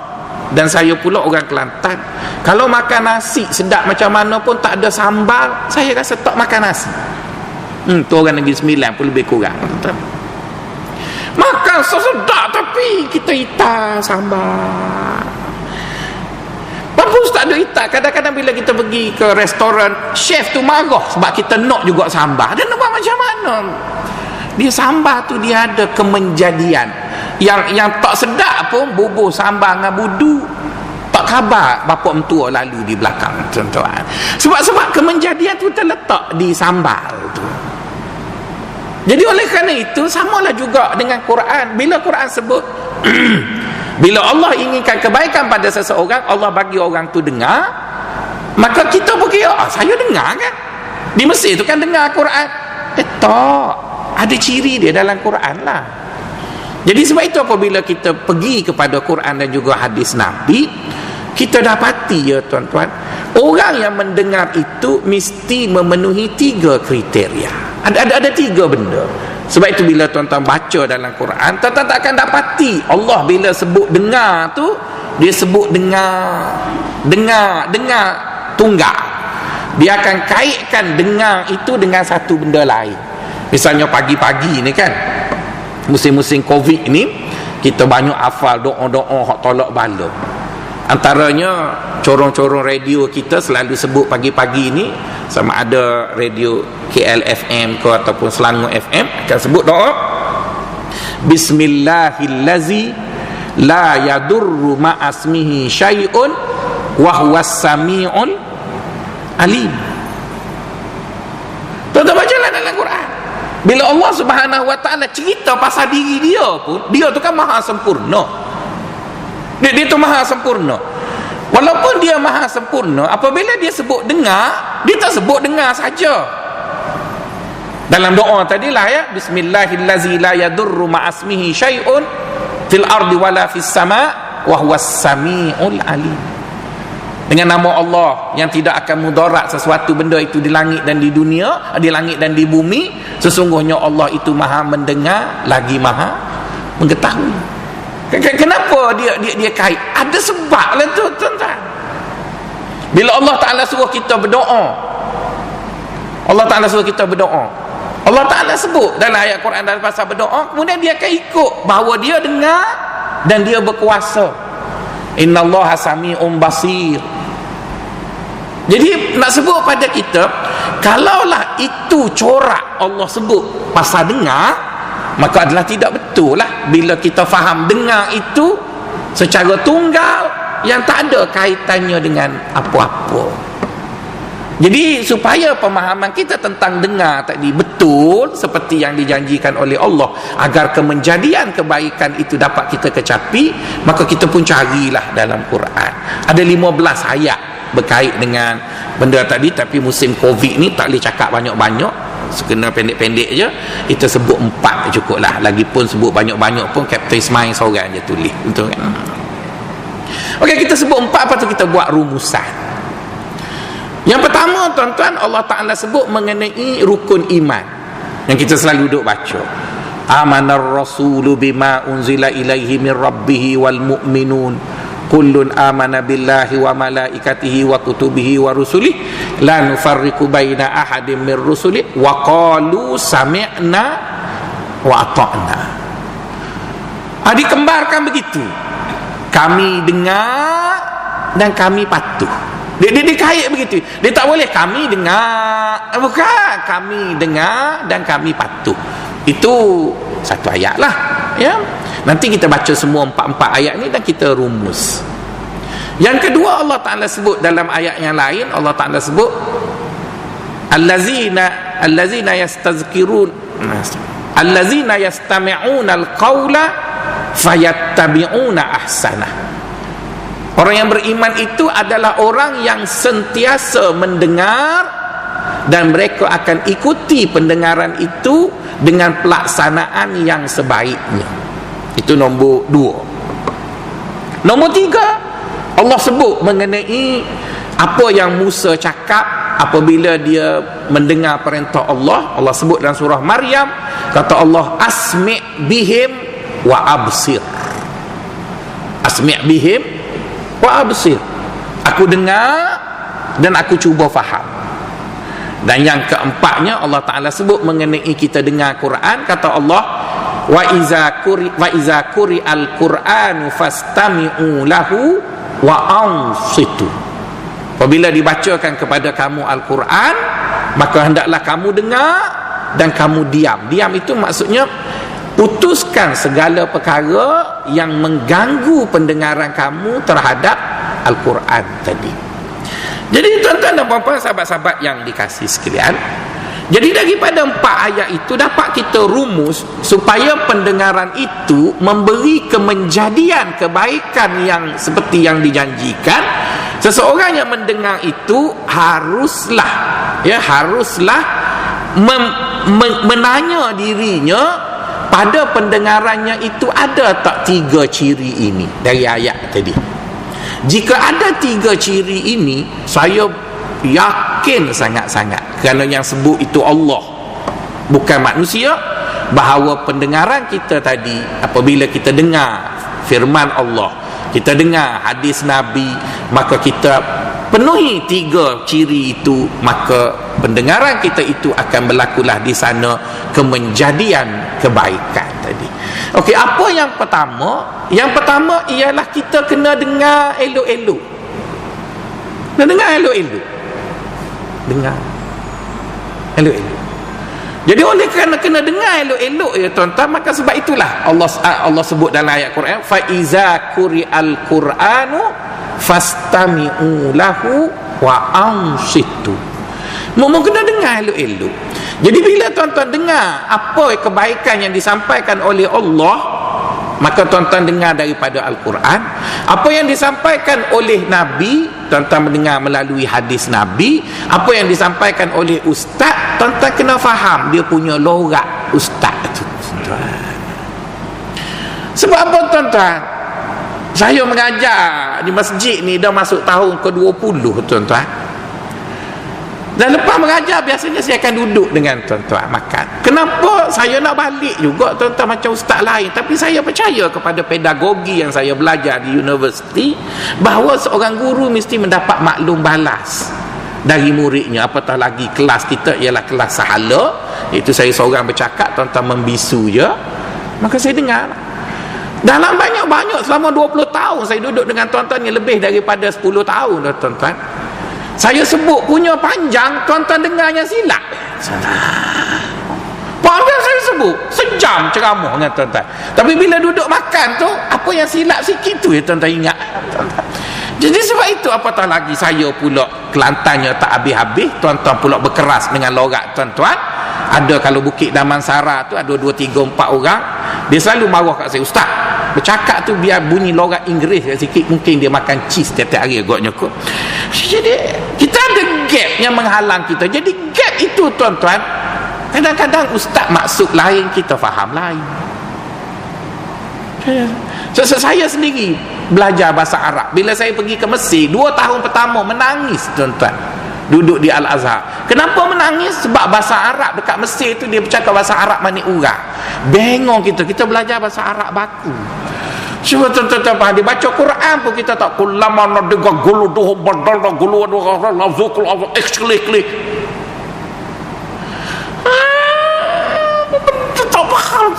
dan saya pula orang Kelantan. Kalau makan nasi sedap macam mana pun tak ada sambal, saya rasa tak makan nasi. Tu orang Negeri Sembilan pun lebih kurang tuan-tuan. Makan sedap tapi kita hitam sambal. Bagus tak ada hitam. Kadang-kadang bila kita pergi ke restoran, chef tu marah sebab kita nak juga sambal. Dia nak buat macam mana? Dia sambal tu dia ada kemenjadian. Yang tak sedap pun bubur sambal dengan budu, tak khabar bapa mentua lalu di belakang tuan-tuan. Sebab kemenjadian tu terletak di sambal tu. Jadi oleh kerana itu, samalah juga dengan Quran. Bila Quran sebut bila Allah inginkan kebaikan pada seseorang, Allah bagi orang tu dengar, maka kita pun kira, saya dengar kan, di Mesir tu kan dengar Quran. Tak, ada ciri dia dalam Quran lah. Jadi sebab itu apabila kita pergi kepada Quran dan juga hadis Nabi, kita dapati ya tuan-tuan, orang yang mendengar itu mesti memenuhi 3 kriteria. Ada 3 benda. Sebab itu bila tuan-tuan baca dalam Quran, tuan-tuan tak akan dapati Allah bila sebut dengar tu, dia sebut dengar tunggal. Dia akan kaitkan dengar itu dengan satu benda lain. Misalnya pagi-pagi ni kan, musim-musim Covid ni, kita banyak hafal doa-doa hak tolak bala. Antaranya corong-corong radio kita selalu sebut pagi-pagi ni, sama ada radio KLFM ke ataupun Selangor FM, akan sebut doa Bismillahillazi la yadurru ma'asmihi syai'un wa huwas sami'ul alim. Tuan-tuan bacalah dalam Quran. Bila Allah Subhanahu wa taala cerita pasal diri dia pun, dia tu kan maha sempurna. Dia tu maha sempurna. Walaupun dia maha sempurna, apabila dia sebut dengar, dia tak sebut dengar saja. Dalam doa tadilah ya, bismillahillazi la yadurru ma'asmihi syai'un fil ardi wala fis sama' wa huwas samiul alim. Dengan nama Allah yang tidak akan mudarat sesuatu benda itu di langit dan di dunia, di langit dan di bumi, sesungguhnya Allah itu maha mendengar lagi maha mengetahui. Kenapa dia kait? Ada sebab lah tu, tuan-tuan. Bila Allah Ta'ala suruh kita berdoa, Allah Ta'ala suruh kita berdoa, Allah Ta'ala sebut dalam ayat Quran dalam pasal berdoa, kemudian dia akan ikut bahawa dia dengar dan dia berkuasa. Innallaha sami'un basir. Jadi nak sebut pada kita, kalaulah itu corak Allah sebut pasal dengar, maka adalah tidak betul lah bila kita faham dengar itu secara tunggal yang tak ada kaitannya dengan apa-apa. Jadi supaya pemahaman kita tentang dengar tadi betul seperti yang dijanjikan oleh Allah, agar kemenjadian kebaikan itu dapat kita kecapi, maka kita pun carilah dalam Quran. Ada 15 ayat berkait dengan benda tadi, tapi musim Covid ni tak boleh cakap banyak-banyak, sekena pendek-pendek je. Kita sebut 4 cukup lah. Lagipun sebut banyak-banyak pun Captain Ismail seorang je tulis, betul kan? Okey, kita sebut 4, lepas tu kita buat rumusan. Yang pertama, tuan-tuan, Allah Ta'ala sebut mengenai rukun iman yang kita selalu duduk baca. Amanar rasulu bima unzila ilaihi min rabbihi wal mu'minun kullun amana billahi wa malaikatihi wa kutubihi wa rusulih la nufarriqu baina ahadin min rusulih wa qalu sami'na wa ata'na. Dikembarkan begitu, kami dengar dan kami patuh. Dia kait begitu. Dia tak boleh kami dengar, bukan, kami dengar dan kami patuh. Itu satu ayat lah ya. Nanti kita baca semua 4 ayat ni dan kita rumus. Yang kedua, Allah Ta'ala sebut dalam ayat yang lain, Allah Ta'ala sebut allazina yastazkirun allazina yastami'una alqawla fayattabi'una ahsanah. Orang yang beriman itu adalah orang yang sentiasa mendengar dan mereka akan ikuti pendengaran itu dengan pelaksanaan yang sebaiknya. Itu nombor 2. Nombor 3, Allah sebut mengenai apa yang Musa cakap apabila dia mendengar perintah Allah. Allah sebut dalam surah Maryam, kata Allah, asmi' bihim wa absir. Asmi' bihim wa absir. Aku dengar dan aku cuba faham. Dan yang keempatnya, Allah Ta'ala sebut mengenai kita dengar Quran, kata Allah, wa iza quri al-Qur'anu fastami'u lahu wa ansitu. Apabila dibacakan kepada kamu Al-Quran, maka hendaklah kamu dengar dan kamu diam. Diam itu maksudnya putuskan segala perkara yang mengganggu pendengaran kamu terhadap Al-Quran tadi. Jadi tuan-tuan dan puan-puan, sahabat-sahabat yang dikasihi sekalian, jadi daripada 4 ayat itu dapat kita rumus supaya pendengaran itu memberi kemenjadian kebaikan yang seperti yang dijanjikan. Seseorang yang mendengar itu haruslah menanya dirinya, pada pendengarannya itu ada tak 3 ciri ini dari ayat tadi. Jika ada 3 ciri ini, saya yakin sangat-sangat, kerana yang sebut itu Allah, bukan manusia, bahawa pendengaran kita tadi, apabila kita dengar firman Allah, kita dengar hadis Nabi, maka kita penuhi 3 ciri itu, maka pendengaran kita itu akan berlakulah di sana kemenjadian kebaikan tadi. Okey, apa yang pertama? Yang pertama ialah kita kena dengar elok-elok. Kena dengar elok-elok. Dengar elok-elok. Jadi oleh kerana kena dengar elok-elok ya tuan-tuan, maka sebab itulah Allah sebut dalam ayat Quran, fa iza quri'al qur'anu fastami'u lahu wa ansitu. Mau kena dengar elok-elok. Jadi bila tuan-tuan dengar apa kebaikan yang disampaikan oleh Allah, maka tuan-tuan dengar daripada Al-Quran. Apa yang disampaikan oleh Nabi, tuan-tuan mendengar melalui hadis Nabi. Apa yang disampaikan oleh ustaz, tuan-tuan kena faham dia punya lorak ustaz tu, tuan-tuan. Sebab apa, tuan-tuan? Saya mengajar di masjid ni dah masuk tahun ke-20, tuan-tuan. Dan lepas mengajar biasanya saya akan duduk dengan tuan-tuan makan. Kenapa saya nak balik juga, tuan-tuan, macam ustaz lain? Tapi saya percaya kepada pedagogi yang saya belajar di universiti, bahawa seorang guru mesti mendapat maklum balas dari muridnya. Apatah lagi kelas kita ialah kelas sahala, iaitu saya seorang bercakap, tuan-tuan membisu je. Maka saya dengar dalam banyak-banyak selama 20 tahun saya duduk dengan tuan-tuan yang lebih daripada 10 tahun dah, tuan-tuan. Saya sebut punya panjang, tuan-tuan dengarnya silap. Panjang saya sebut, sejam ceramah dengan tuan-tuan. Tapi bila duduk makan tu, apa yang silap sikit tu ya tuan-tuan ingat. Jadi sebab itu apatah lagi saya pula Kelantannya tak habis-habis, tuan-tuan pula berkeras dengan lorak tuan-tuan. Ada kalau Bukit Damansara tu ada 2, 3, 4 orang, dia selalu marah kat saya, ustaz bercakap tu biar bunyi lorak Inggeris sikit, mungkin dia makan cheese tiap-tiap hari agaknya kot. Jadi kita ada gap yang menghalang kita. Jadi gap itu, tuan-tuan, kadang-kadang ustaz maksud lain, kita faham lain. Saya sendiri belajar bahasa Arab. Bila saya pergi ke Mesir 2 tahun pertama menangis, tuan-tuan, duduk di Al-Azhar. Kenapa menangis? Sebab bahasa Arab dekat Mesir tu dia bercakap bahasa Arab manik urang. Bengong kita belajar bahasa Arab baku. Cuba tuan-tuan faham, dia baca Quran pun kita tak kulama nadga guluduh badal gulu lazukul eksklik. Tak faham.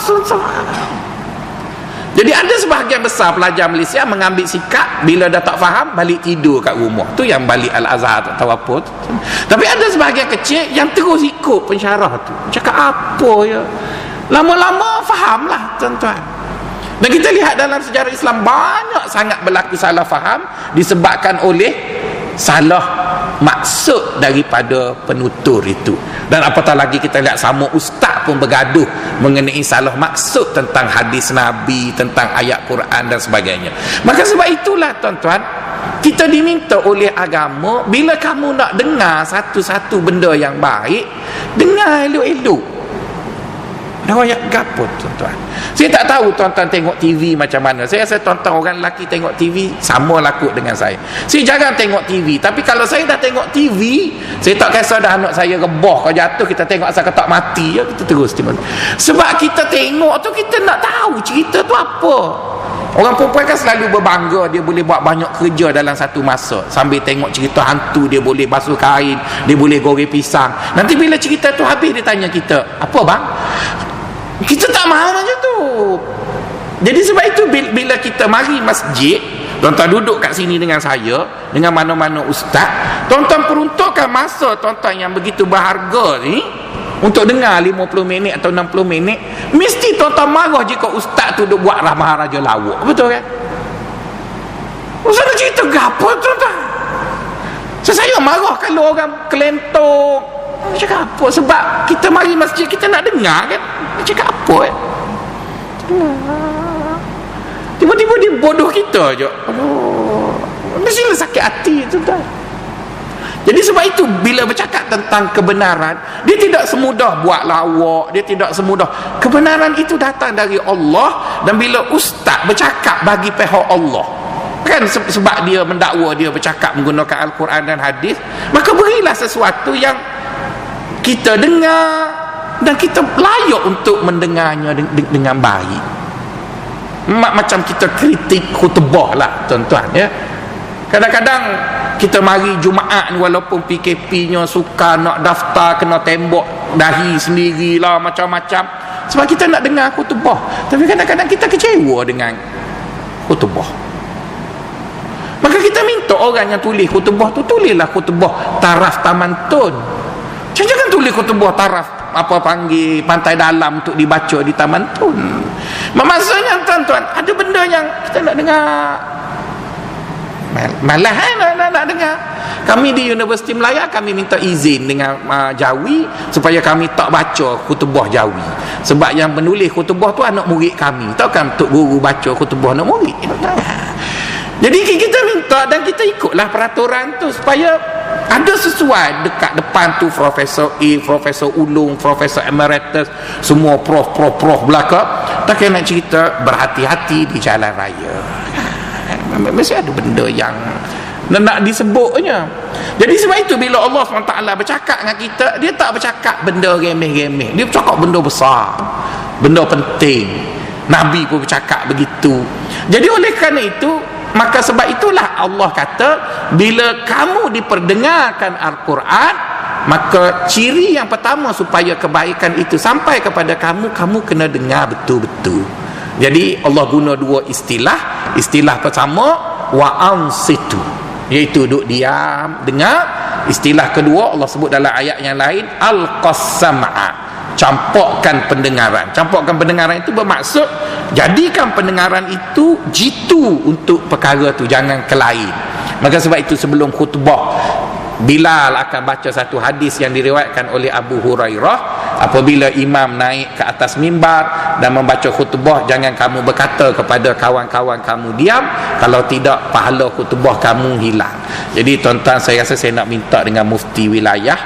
Jadi ada sebahagian besar pelajar Malaysia mengambil sikap bila dah tak faham balik tidur kat rumah. Tu yang balik Al-Azhar tak tahu apa tu. Tapi ada sebahagian kecil yang terus ikut pensyarah tu. Cakap apa ya? Lama-lama fahamlah, tuan-tuan. Dan kita lihat dalam sejarah Islam banyak sangat berlaku salah faham disebabkan oleh salah maksud daripada penutur itu. Dan apatah lagi kita lihat sama ustaz pun bergaduh mengenai salah maksud tentang hadis Nabi, tentang ayat Quran dan sebagainya. Maka sebab itulah, tuan-tuan, kita diminta oleh agama, bila kamu nak dengar satu-satu benda yang baik, dengar elok-elok. Riwayat gapo, tuan-tuan? Saya tak tahu tuan-tuan tengok TV macam mana. Saya rasa tuan-tuan orang lelaki tengok TV sama laku dengan saya. Saya jarang tengok TV. Tapi kalau saya dah tengok TV, saya tak kisah dah anak saya rebah, kalau jatuh kita tengok asal ketak mati ya, kita terus tengok. Sebab kita tengok tu kita nak tahu cerita tu apa. Orang perempuan kan selalu berbangga dia boleh buat banyak kerja dalam satu masa. Sambil tengok cerita hantu, dia boleh basuh kain, dia boleh goreng pisang. Nanti bila cerita tu habis, dia tanya kita, apa bang? Kita tak mahu macam tu. Jadi sebab itu bila kita mari masjid, tuan-tuan duduk kat sini dengan saya, dengan mana-mana ustaz, tuan-tuan peruntukkan masa tuan-tuan yang begitu berharga ni untuk dengar 50 minit atau 60 minit. Mesti tuan-tuan marah jika ustaz tu duk buat Maharaja lawak. Betul kan? Ustaz nak cerita gapo, tuan-tuan? Saya marah kalau orang kelentok cakap apa. Sebab kita mari masjid, kita nak dengar kan, dia cakap apa kan. Tiba-tiba dia bodoh kita je. Mestilah sakit hati, tuan-tuan. Jadi sebab itu bila bercakap tentang kebenaran, dia tidak semudah buat lawak, dia tidak semudah. Kebenaran itu datang dari Allah. Dan bila ustaz bercakap bagi pihak Allah, kan sebab dia mendakwa, dia bercakap menggunakan Al-Quran dan hadis, maka berilah sesuatu yang kita dengar dan kita layak untuk mendengarnya dengan baik. Macam kita kritik khutbah lah, tuan-tuan ya. Kadang-kadang kita mari Jumaat ni, walaupun PKP-nya suka nak daftar, kena tembok dahi sendirilah macam-macam, sebab kita nak dengar khutbah. Tapi kadang-kadang kita kecewa dengan khutbah. Maka kita minta orang yang tulis khutbah tu, tulislah khutbah taraf Tamantun. Jangan tulis khutbah taraf apa panggil Pantai Dalam untuk dibaca di Tamantun. Maksudnya, tuan-tuan, ada benda yang kita nak dengar Malah nak dengar. Kami di Universiti Melaya, kami minta izin dengan Jawi supaya kami tak baca khutbah Jawi. Sebab yang penulis khutbah tu anak murid kami. Tahu kan tok guru baca khutbah anak murid. Jadi kita minta dan kita ikutlah peraturan tu supaya ada sesuai. Dekat depan tu Profesor A, Profesor Ulung, Profesor Emeritus, semua prof belakang. Tak kena nak cerita, berhati-hati di jalan raya. Mesti ada benda yang nak disebutnya. Jadi sebab itu bila Allah SWT bercakap dengan kita, dia tak bercakap benda remeh-remeh, dia bercakap benda besar, benda penting. Nabi pun bercakap begitu. Jadi oleh kerana itu, maka sebab itulah Allah kata, bila kamu diperdengarkan Al-Quran, maka ciri yang pertama supaya kebaikan itu sampai kepada kamu, kamu kena dengar betul-betul. Jadi Allah guna dua istilah. Istilah pertama wa ansitu, iaitu duduk diam, dengar. Istilah kedua Allah sebut dalam ayat yang lain, alqas-sam'a, campurkan pendengaran. Campurkan pendengaran itu bermaksud jadikan pendengaran itu jitu untuk perkara tu, jangan ke lain. Maka sebab itu sebelum khutbah, Bilal akan baca satu hadis yang diriwayatkan oleh Abu Hurairah, apabila imam naik ke atas mimbar dan membaca khutbah, jangan kamu berkata kepada kawan-kawan kamu diam, kalau tidak pahala khutbah kamu hilang. Jadi tuan-tuan, saya rasa saya nak minta dengan mufti wilayah,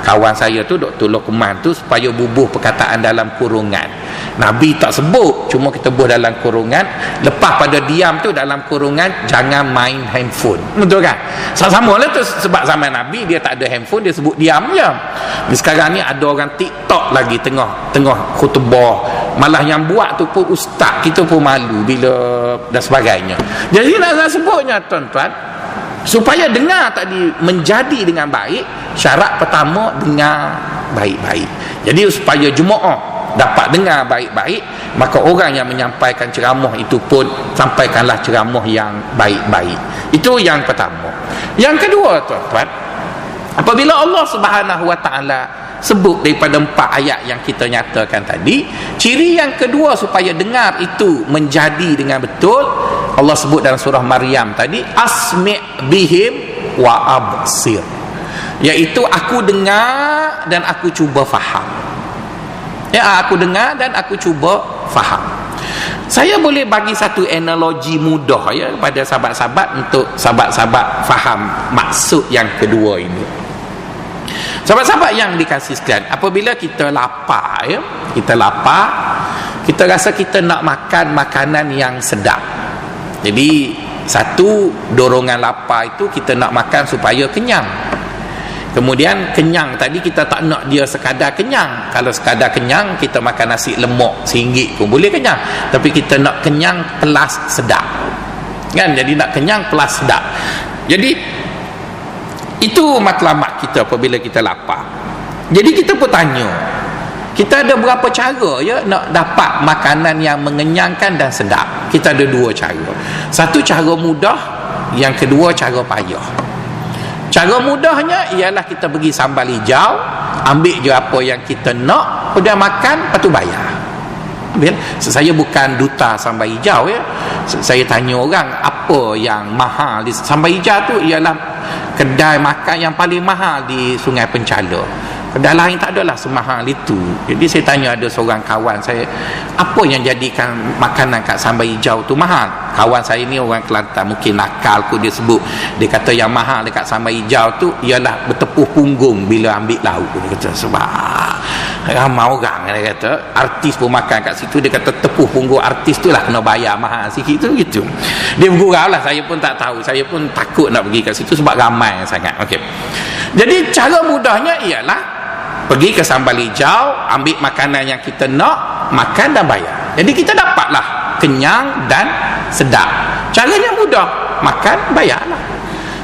kawan saya tu Dr. Luqman tu, supaya bubuh perkataan dalam kurungan. Nabi tak sebut, cuma kita bubuh dalam kurungan. Lepas pada diam tu dalam kurungan, jangan main handphone. Betul kan? Sama-sama lah tu. Sebab zaman Nabi dia tak ada handphone, dia sebut diam je. Sekarang ni ada orang TikTok lagi tengah khutbah. Malah yang buat tu pun ustaz, kita pun malu bila dan sebagainya. Jadi nak sebutnya tuan-tuan, supaya dengar tadi menjadi dengan baik, syarat pertama dengar baik-baik. Jadi supaya jemaah dapat dengar baik-baik, maka orang yang menyampaikan ceramah itu pun sampaikanlah ceramah yang baik-baik. Itu yang pertama. Yang kedua tuan-tuan, apabila Allah Subhanahu Wa Taala sebut daripada 4 ayat yang kita nyatakan tadi, ciri yang kedua supaya dengar itu menjadi dengan betul, Allah sebut dalam surah Maryam tadi, asmi' bihim wa absir, iaitu aku dengar dan aku cuba faham. Ya, aku dengar dan aku cuba faham. Saya boleh bagi satu analogi mudah ya kepada sahabat-sahabat untuk sahabat-sahabat faham maksud yang kedua ini. Sahabat-sahabat yang dikasihi sekalian, apabila kita lapar ya, kita rasa kita nak makan makanan yang sedap. Jadi satu dorongan lapar itu kita nak makan supaya kenyang. Kemudian kenyang tadi kita tak nak dia sekadar kenyang. Kalau sekadar kenyang, kita makan nasi lemak RM1 pun boleh kenyang. Tapi kita nak kenyang plus sedap. Kan? Jadi nak kenyang plus sedap. Jadi itu matlamat kita apabila kita lapar. Jadi kita pun tanya, kita ada berapa cara ya nak dapat makanan yang mengenyangkan dan sedap? Kita ada 2 cara. Satu cara mudah, yang kedua cara payah. Cara mudahnya ialah kita pergi sambal hijau, ambil je apa yang kita nak, kemudian makan, lepas tu bayar. Saya bukan duta sambal hijau ya. Saya tanya orang apa yang mahal di sambal hijau tu, ialah kedai makan yang paling mahal di Sungai Penchala. Kedai lain tak adalah semahal itu. Jadi saya tanya ada seorang kawan saya, apa yang jadikan makanan kat sambal hijau tu mahal? Kawan saya ni orang Kelantan, mungkin nakal kot dia sebut. Dia kata yang mahal dekat sambal hijau tu ialah bertepuh punggung bila ambil lauk. Dia kata sebab ramai orang, dia kata artis pun makan kat situ. Dia kata tepuh punggung artis tu lah kena bayar mahal sikit tu gitu. Dia bergurau lah, saya pun tak tahu. Saya pun takut nak pergi kat situ sebab ramai sangat. Okey. Jadi cara mudahnya ialah pergi ke sambal hijau, ambil makanan yang kita nak, makan dan bayar. Jadi kita dapatlah kenyang dan sedap. Caranya mudah, makan, bayarlah.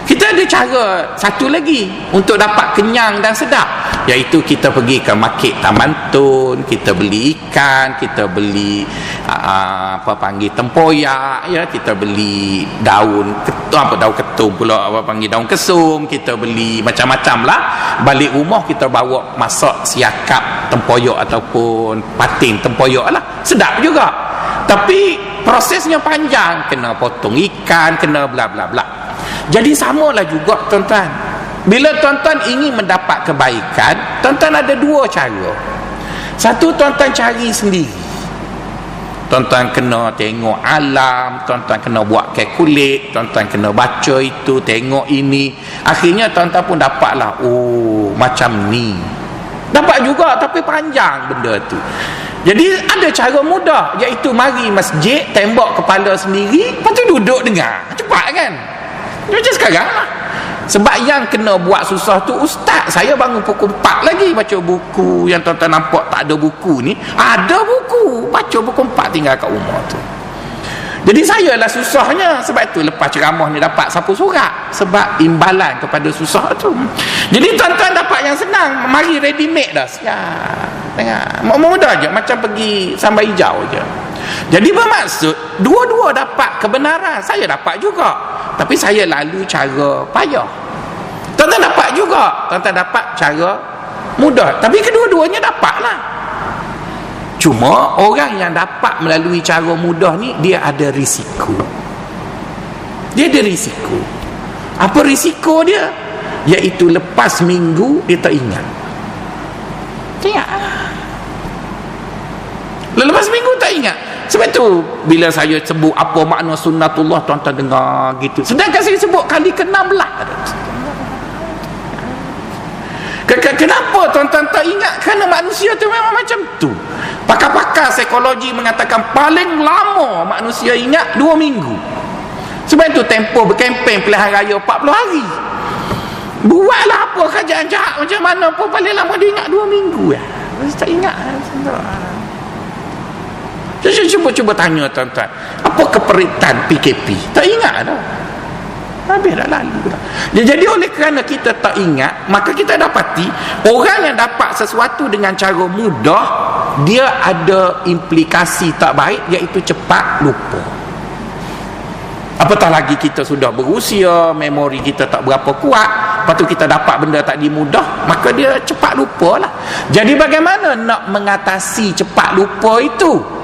Kita ada cara satu lagi untuk dapat kenyang dan sedap, iaitu kita pergi ke market Taman Tun, kita beli ikan, kita beli apa panggil tempoyak ya, kita beli daun ketum pula, apa panggil daun kesum, kita beli macam-macam lah. Balik rumah kita bawa masak siakap tempoyak ataupun patin tempoyak lah, sedap juga. Tapi prosesnya panjang, kena potong ikan, kena bla bla bla. Jadi samalah juga tuan-tuan, bila tuan-tuan ingin mendapat kebaikan, tuan-tuan ada dua cara. Satu, tuan-tuan cari sendiri. Tuan-tuan kena tengok alam, tuan-tuan kena buat kalkulat, tuan-tuan kena baca itu, tengok ini. Akhirnya tuan-tuan pun dapatlah, oh macam ni. Dapat juga, tapi panjang benda tu. Jadi ada cara mudah, iaitu mari masjid, tembak kepala sendiri, lepas tu duduk dengar. Cepat kan? Macam sekarang lah. Sebab yang kena buat susah tu ustaz. Saya bangun pukul 4 lagi baca buku. Yang tuan-tuan nampak tak ada buku ni, ada buku, baca pukul 4 tinggal kat rumah tu. Jadi saya lah susahnya. Sebab tu lepas ceramah ni dapat sapu surat, sebab imbalan kepada susah tu. Jadi tuan-tuan dapat yang senang, mari ready made dah. Siap, tengok, mudah je, macam pergi sambar hijau je. Jadi bermaksud dua-dua dapat kebenaran. Saya dapat juga, tapi saya lalu cara payah. Tuan-tuan dapat juga, tuan-tuan dapat cara mudah, tapi kedua-duanya dapatlah. Cuma orang yang dapat melalui cara mudah ni, dia ada risiko. Dia ada risiko. Apa risiko dia? Iaitu lepas minggu dia tak ingat. Lepas minggu tak ingat. Sebab tu bila saya sebut apa makna sunnatullah, tuan-tuan dengar gitu. Sedangkan saya sebut kali ke-16. Kenapa tuan-tuan tak ingat? Kerana manusia tu memang macam tu. Pakar-pakar psikologi mengatakan paling lama manusia ingat 2 minggu. Sebab itu tempoh berkempen pilihan raya 40 hari. Buatlah apa kerjaan jahat macam mana pun, paling lama dia ingat 2 minggu ya. Tak ingat. Cuba tanya tuan-tuan, apa keperitan PKP? Tak ingat dah. Habis dah lalu dah. Jadi oleh kerana kita tak ingat, maka kita dapati orang yang dapat sesuatu dengan cara mudah, dia ada implikasi tak baik, iaitu cepat lupa. Apatah lagi kita sudah berusia, memori kita tak berapa kuat, lepas tu kita dapat benda tadi mudah, maka dia cepat lupa lah. Jadi bagaimana nak mengatasi cepat lupa itu?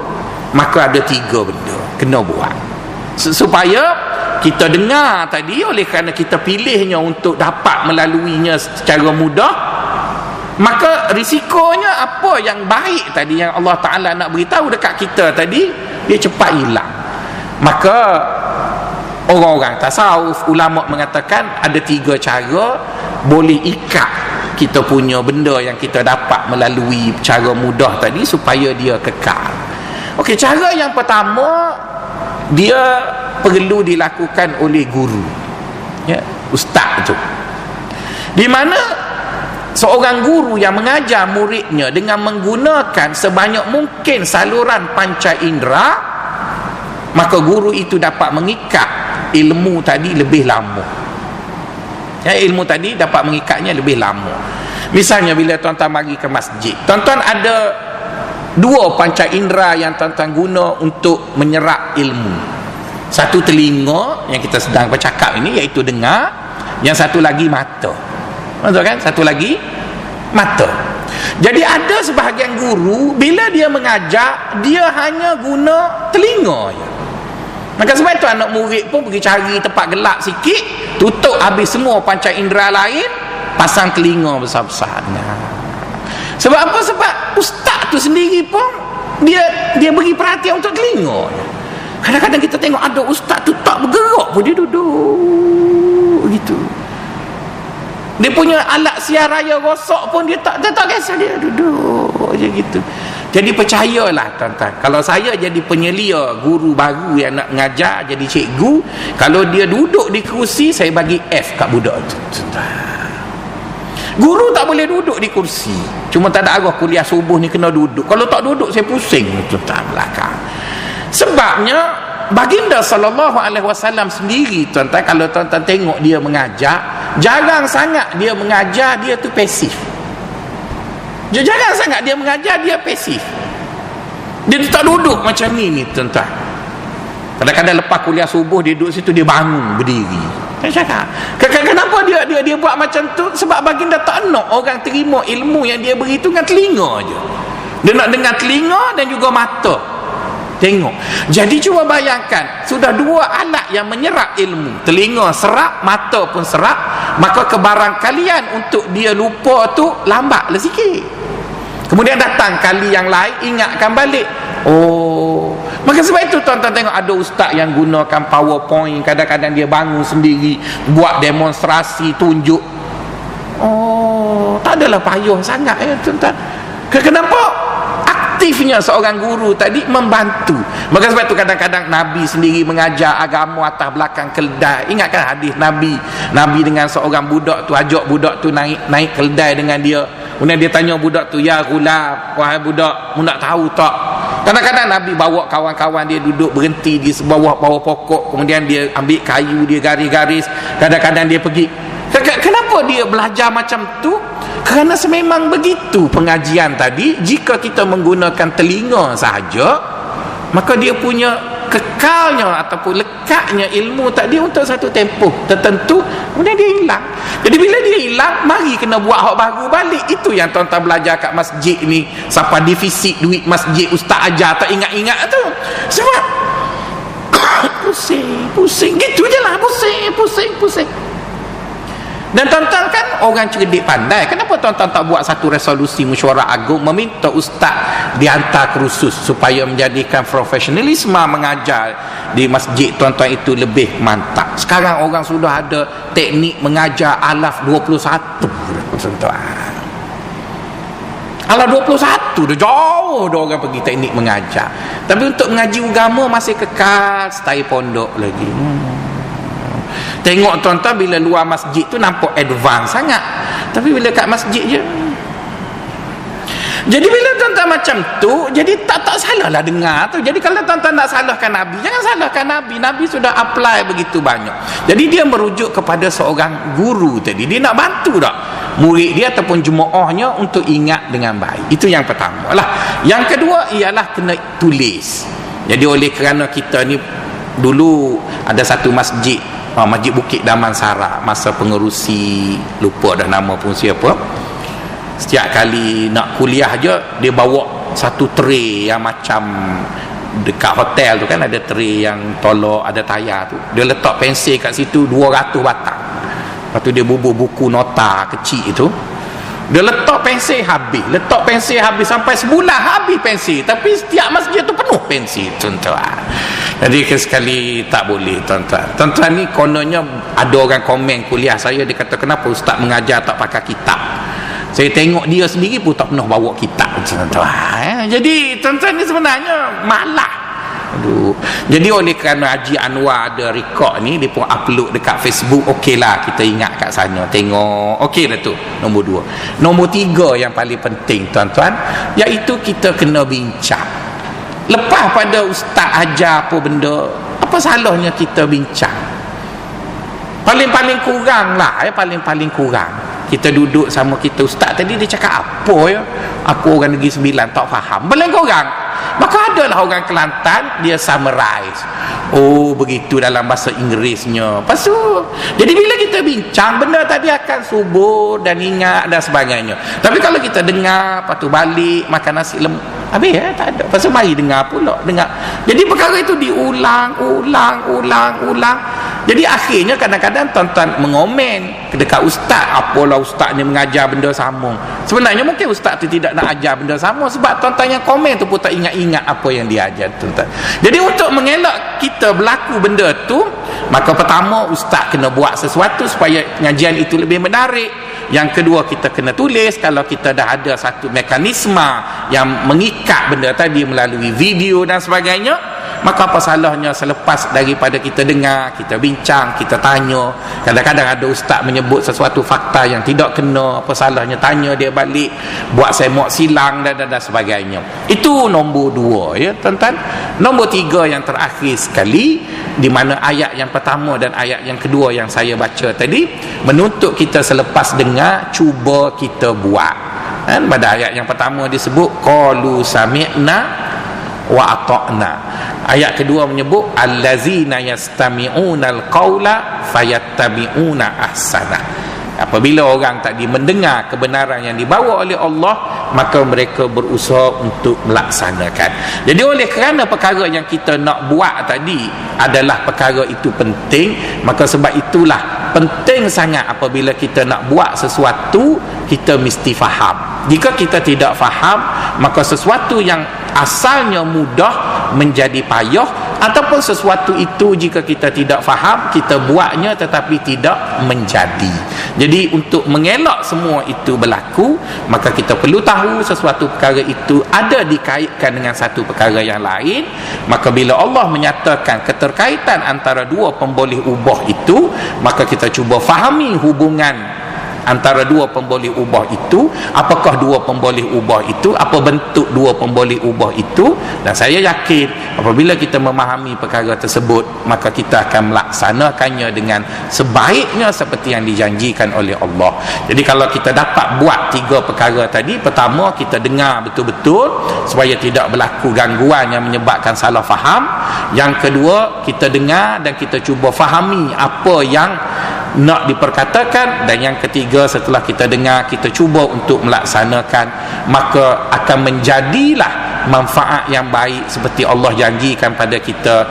Maka ada 3 benda kena buat supaya kita dengar tadi. Oleh kerana kita pilihnya untuk dapat melaluinya secara mudah, maka risikonya apa yang baik tadi yang Allah Ta'ala nak beritahu dekat kita tadi, dia cepat hilang. Maka orang-orang tasawuf, ulama mengatakan ada 3 cara boleh ikat kita punya benda yang kita dapat melalui cara mudah tadi supaya dia kekal. Okey, cara yang pertama, dia perlu dilakukan oleh guru, ya, ustaz tu. Di mana seorang guru yang mengajar muridnya dengan menggunakan sebanyak mungkin saluran panca indera, maka guru itu dapat mengikat ilmu tadi lebih lama. Ya, ilmu tadi dapat mengikatnya lebih lama. Misalnya bila tuan-tuan mari ke masjid, tuan-tuan ada 2 panca indera yang tuan-tuan guna untuk menyerap ilmu. Satu telinga yang kita sedang bercakap ini, iaitu dengar. Yang satu lagi mata. Maksud kan? Satu lagi mata. Jadi ada sebahagian guru, bila dia mengajar, dia hanya guna telinga je. Maka sebab itu anak murid pun pergi cari tempat gelap sikit, tutup habis semua panca indera lain, pasang telinga besar-besar. Sebab apa? Sebab ustaz tu sendiri pun dia beri perhatian untuk telinga. Kadang-kadang kita tengok ada ustaz tu tak bergerak pun, dia duduk gitu. Dia punya alat siar raya rosak pun dia tak kisah, dia duduk je gitu. Jadi percayalah tuan-tuan, kalau saya jadi penyelia guru baru yang nak mengajar jadi cikgu, kalau dia duduk di kerusi, saya bagi F kat budak tu. Guru tak boleh duduk di kursi. Cuma tak ada arah kuliah subuh ni kena duduk. Kalau tak duduk saya pusing tuan-tuan belakang. Sebabnya baginda sallallahu alaihi wasallam sendiri tuan-tuan, kalau tuan-tuan tengok dia mengajar, jarang sangat dia mengajar dia tu pasif. Jarang sangat dia mengajar dia pasif. Dia tak duduk macam ni tuan-tuan. Kadang-kadang lepas kuliah subuh dia duduk situ, dia bangun berdiri. Saya cakap, kenapa dia buat macam tu? Sebab baginda tak nak orang terima ilmu yang dia beri tu dengan telinga je. Dia nak dengar telinga dan juga mata. Tengok. Jadi cuba bayangkan, sudah dua alat yang menyerap ilmu. Telinga serap, mata pun serap, maka kebarangkalian untuk dia lupa tu lambatlah sikit. Kemudian datang kali yang lain, ingatkan balik. Oh, maka sebab itu tuan-tuan tengok ada ustaz yang gunakan PowerPoint, kadang-kadang dia bangun sendiri, buat demonstrasi, tunjuk. Oh, tak adalah payah sangat tuan-tuan. Kenapa? Aktifnya seorang guru tadi membantu. Maka sebab itu kadang-kadang Nabi sendiri mengajar agama atas belakang keldai. Ingatkan hadis Nabi dengan seorang budak tu, ajak budak tu naik keldai dengan dia. Kemudian dia tanya budak tu, ya ghulam, wahai budak, mu nak tahu tak? Kadang-kadang Nabi bawa kawan-kawan dia duduk berhenti di bawah pokok, kemudian dia ambil kayu, dia garis-garis, kadang-kadang dia pergi. Kenapa dia belajar macam tu? Kerana sememang begitu pengajian tadi. Jika kita menggunakan telinga sahaja, maka dia punya kekalnya ataupun lekatnya ilmu tadi untuk satu tempoh tertentu, kemudian dia hilang. Jadi bila dia hilang, mari kena buat hak baru balik. Itu yang tuan-tuan belajar kat masjid ni, sampai defisit duit masjid, ustaz ajar tak ingat-ingat tu. Sebab pusing gitu je lah, pusing. Dan tuan-tuan kan orang cerdik pandai. Kenapa tuan-tuan tak buat satu resolusi mesyuarat agung meminta ustaz dihantar kursus supaya menjadikan profesionalisme mengajar di masjid tuan-tuan itu lebih mantap. Sekarang orang sudah ada teknik mengajar alaf 21 tuan-tuan. Alaf 21 dah jauh dah orang pergi teknik mengajar. Tapi untuk mengaji agama masih kekal stay pondok lagi. Tengok tuan-tuan, bila luar masjid tu nampak advance sangat, tapi bila kat masjid je. Jadi bila tuan-tuan macam tu, jadi tak salah lah dengar tu. Jadi kalau tuan-tuan nak salahkan Nabi, jangan salahkan Nabi. Nabi sudah apply begitu banyak. Jadi dia merujuk kepada seorang guru tadi. Dia nak bantu tak murid dia ataupun jemaahnya untuk ingat dengan baik. Itu yang pertama lah. Yang kedua ialah kena tulis. Jadi oleh kerana kita ni dulu ada satu masjid, Masjid Bukit Damansara, masa pengerusi lupa dah nama pun siapa, setiap kali nak kuliah je dia bawa satu tray yang macam dekat hotel tu kan ada tray yang tolak ada tayar tu, dia letak pensel kat situ 200 batang. Lepas tu dia bubur buku nota kecil itu, dia letak pensel habis sampai sebulan habis pensel, tapi setiap masjid tu penuh pensel tuan-tuan. Jadi sekali tak boleh tuan-tuan ni kononnya ada orang komen kuliah saya, dia kata kenapa ustaz mengajar tak pakai kitab. Saya tengok dia sendiri pun tak pernah bawa kitab tuan-tuan. Jadi tuan-tuan ni sebenarnya malah. Aduh. Jadi oleh kerana Haji Anwar ada rekod ni, dia pun upload dekat Facebook, okeylah kita ingat kat sana, tengok, okeylah tu nombor 2. Nombor 3 yang paling penting tuan-tuan, iaitu kita kena bincang. Lepas pada ustaz ajar apa benda, apa salahnya kita bincang? Paling-paling kurang lah, paling-paling kurang kita duduk sama kita, ustaz tadi dia cakap apa ya, aku orang Negeri Sembilan tak faham, paling kurang. Maka adalah orang Kelantan, dia summarize, oh begitu dalam bahasa Inggerisnya. Lepas tu, jadi bila kita bincang, benda tadi akan subur dan ingat dan sebagainya. Tapi kalau kita dengar, lepas tu balik makan nasi lemak, habis tak ada. Lepas tu mari dengar pula, dengar. Jadi perkara itu diulang. Jadi akhirnya kadang-kadang tuan-tuan mengomen dekat ustaz, apalah ustaz ni mengajar benda sama. Sebenarnya mungkin ustaz tu tidak nak ajar benda sama, sebab tuan-tuan yang komen tu pun tak ingat apa yang dia ajar tuan-tuan. Jadi untuk mengelak kita berlaku benda tu, maka pertama ustaz kena buat sesuatu supaya pengajian itu lebih menarik. Yang kedua, kita kena tulis. Kalau kita dah ada satu mekanisme yang mengikat benda tadi melalui video dan sebagainya, maka apa salahnya selepas daripada kita dengar, kita bincang, kita tanya. Kadang-kadang ada ustaz menyebut sesuatu fakta yang tidak kena, apa salahnya tanya dia balik, buat semok silang dan sebagainya. Itu nombor 2 ya tuan-tuan. Nombor 3 yang terakhir sekali, di mana ayat yang pertama dan ayat yang kedua yang saya baca tadi menuntut kita selepas dengar, cuba kita buat. Kan pada ayat yang pertama disebut qalu sami'na wa ata'na. Ayat kedua menyebut allazina yastami'unal qaula fayattabi'una ahsana. Apabila orang tadi mendengar kebenaran yang dibawa oleh Allah, maka mereka berusaha untuk melaksanakan. Jadi oleh kerana perkara yang kita nak buat tadi adalah perkara itu penting, maka sebab itulah penting sangat apabila kita nak buat sesuatu, kita mesti faham. Jika kita tidak faham, maka sesuatu yang asalnya mudah menjadi payah, ataupun sesuatu itu jika kita tidak faham, kita buatnya tetapi tidak menjadi. Jadi untuk mengelak semua itu berlaku, maka kita perlu tahu sesuatu perkara itu ada dikaitkan dengan satu perkara yang lain. Maka bila Allah menyatakan keterkaitan antara dua pemboleh ubah itu, maka kita cuba fahami hubungan antara dua pemboleh ubah itu. Apakah dua pemboleh ubah itu, apa bentuk dua pemboleh ubah itu. Dan saya yakin apabila kita memahami perkara tersebut, maka kita akan melaksanakannya dengan sebaiknya seperti yang dijanjikan oleh Allah. Jadi kalau kita dapat buat tiga perkara tadi, pertama kita dengar betul-betul supaya tidak berlaku gangguan yang menyebabkan salah faham. Yang kedua, kita dengar dan kita cuba fahami apa yang nak diperkatakan. Dan yang ketiga, setelah kita dengar, kita cuba untuk melaksanakan, maka akan menjadilah manfaat yang baik seperti Allah janjikan pada kita.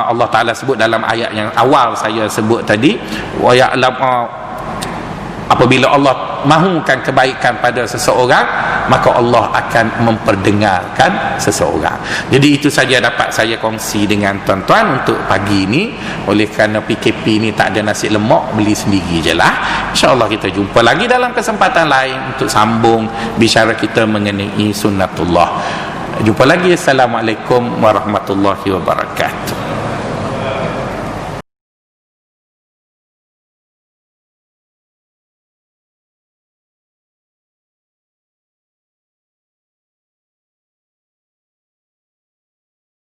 Allah Ta'ala sebut dalam ayat yang awal saya sebut tadi, wa ya'lam, apabila Allah mahukan kebaikan pada seseorang, maka Allah akan memperdengarkan seseorang. Jadi itu saja dapat saya kongsi dengan tuan-tuan untuk pagi ini. Oleh kerana PKP ni tak ada nasi lemak, beli sendiri je lah. InsyaAllah kita jumpa lagi dalam kesempatan lain untuk sambung bicara kita mengenai sunnatullah. Jumpa lagi. Assalamualaikum warahmatullahi wabarakatuh.